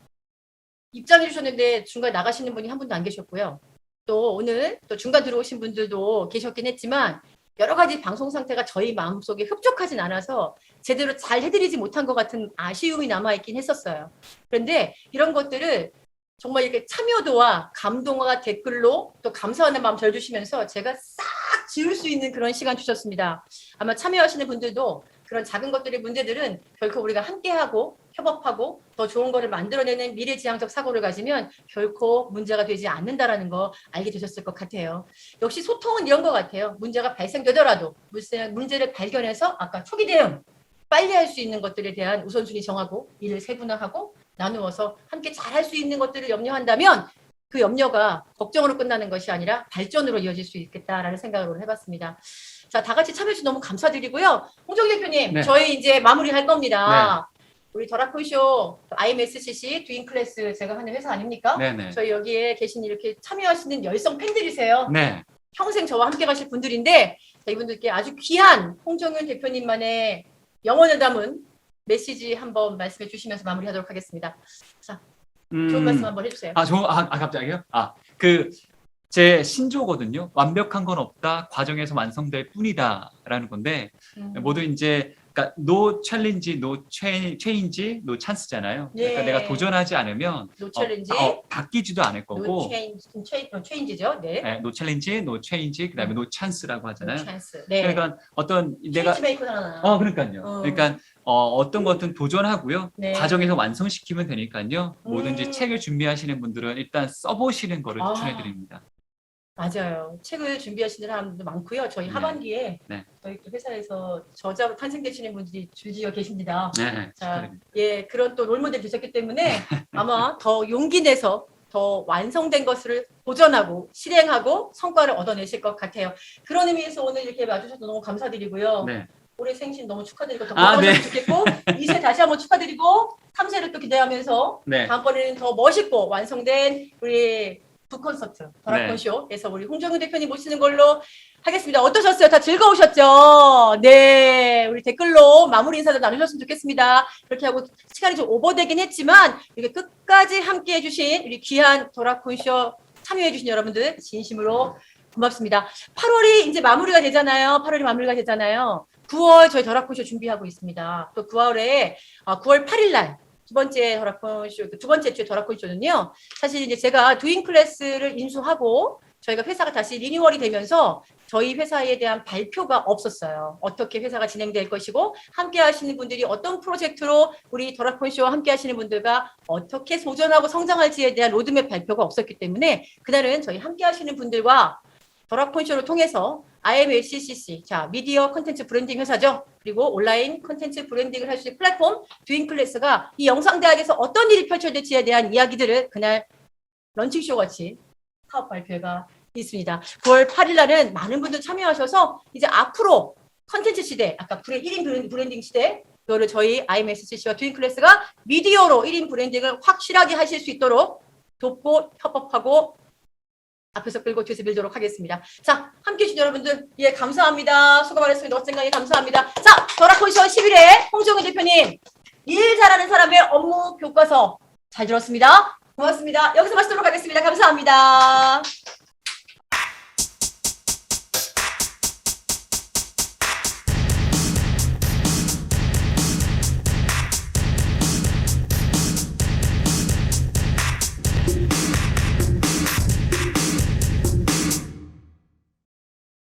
입장해 주셨는데 중간에 나가시는 분이 한 분도 안 계셨고요. 또 오늘 또 중간 들어오신 분들도 계셨긴 했지만 여러 가지 방송 상태가 저희 마음속에 흡족하진 않아서 제대로 잘 해드리지 못한 것 같은 아쉬움이 남아있긴 했었어요. 그런데 이런 것들을 정말 이렇게 참여도와 감동과 댓글로 또 감사하는 마음 절 주시면서 제가 싹 지울 수 있는 그런 시간 주셨습니다. 아마 참여하시는 분들도 그런 작은 것들의 문제들은 결코 우리가 함께하고 협업하고 더 좋은 거를 만들어내는 미래지향적 사고를 가지면 결코 문제가 되지 않는다라는 거 알게 되셨을 것 같아요. 역시 소통은 이런 것 같아요. 문제가 발생되더라도 문제를 발견해서 아까 초기 대응, 빨리 할 수 있는 것들에 대한 우선순위 정하고 일을 세분화하고 나누어서 함께 잘할 수 있는 것들을 염려한다면 그 염려가 걱정으로 끝나는 것이 아니라 발전으로 이어질 수 있겠다라는 생각을 해봤습니다. 자, 다 같이 참여해주셔서 너무 감사드리고요. 홍정 대표님, 네. 저희 이제 마무리할 겁니다. 우리 더라콘쇼 IMSCC 두인클래스 제가 하는 회사 아닙니까? 네네. 저희 여기에 계신 이렇게 참여하시는 열성 팬들이세요. 네. 평생 저와 함께 가실 분들인데 자, 이분들께 아주 귀한 홍정윤 대표님만의 영혼을 담은 메시지 한번 말씀해 주시면서 마무리하도록 하겠습니다. 자, 좋은 말씀 한번 해주세요. 갑자기요? 제 신조거든요. 완벽한 건 없다. 과정에서 완성될 뿐이다라는 건데 모두 이제 그러니까 no challenge, no change, no chance잖아요. 그러니까 네. 내가 도전하지 않으면 노 챌린지, 바뀌지도 않을 거고. 노 체인지죠. 네. 네, no challenge, no change, 그다음에 no chance라고 하잖아요. 찬스. 네. 그러니까 어떤 내가 체인지 메이커 하나. 그러니까요. 그러니까 어떤 것든 도전하고요. 네. 과정에서 완성시키면 되니까요. 뭐든지 음. 책을 준비하시는 분들은 일단 써보시는 거를 추천해드립니다. 맞아요. 책을 준비하시는 사람들도 많고요. 저희 네. 하반기에 네. 저희 또 회사에서 저자로 탄생되시는 분들이 줄지어 계십니다. 네, 자, 축하드립니다. 예, 그런 또 롤모델 되셨기 때문에 아마 더 용기 내서 더 완성된 것을 도전하고 실행하고 성과를 얻어내실 것 같아요. 그런 의미에서 오늘 이렇게 와주셔서 너무 감사드리고요. 네. 올해 생신 너무 축하드리고 더 네. 건강하셨으면 좋겠고 2세 다시 한번 축하드리고 3세를 또 기대하면서 네. 다음번에는 더 멋있고 완성된 우리 북콘서트 더라콘쇼에서 우리 홍정윤 대표님 모시는 걸로 하겠습니다. 어떠셨어요? 다 즐거우셨죠? 네, 우리 댓글로 마무리 인사도 나누셨으면 좋겠습니다. 그렇게 하고 시간이 좀 오버되긴 했지만 이렇게 끝까지 함께 해주신 우리 귀한 더라콘쇼 참여해주신 여러분들 진심으로 고맙습니다. 8월이 이제 마무리가 되잖아요. 8월이 마무리가 되잖아요. 9월 저희 더라콘쇼 준비하고 있습니다. 또 9월에 9월 8일 날 두 번째 더라콘쇼, 두 번째 주 더라콘쇼는요. 사실 이제 제가 두잉 클래스를 인수하고 저희가 회사가 다시 리뉴얼이 되면서 저희 회사에 대한 발표가 없었어요. 어떻게 회사가 진행될 것이고 함께 하시는 분들이 어떤 프로젝트로 우리 더라콘쇼와 함께 하시는 분들과 어떻게 소전하고 성장할지에 대한 로드맵 발표가 없었기 때문에 그날은 저희 함께 하시는 분들과 더라콘쇼를 통해서 IMLCCC, 자, 미디어 컨텐츠 브랜딩 회사죠. 그리고 온라인 컨텐츠 브랜딩을 할 수 있는 플랫폼 두잉 클래스가 이 영상대학에서 어떤 일이 펼쳐질지에 대한 이야기들을 그날 런칭쇼 같이 사업 발표가 있습니다. 9월 8일 날은 많은 분들 참여하셔서 이제 앞으로 컨텐츠 시대, 아까 1인 브랜딩 시대, 그거를 저희 IMSCC와 두잉 클래스가 미디어로 1인 브랜딩을 확실하게 하실 수 있도록 돕고 협업하고 앞에서 끌고 뒤에서 밀도록 하겠습니다. 자, 함께 해주신 여러분들, 예, 감사합니다. 수고 많으셨습니다. 멋진 강의 감사합니다. 자, 더라콘쇼 11회 홍정희 대표님, 일 잘하는 사람의 업무 교과서 잘 들었습니다. 고맙습니다. 여기서 마치도록 하겠습니다. 감사합니다.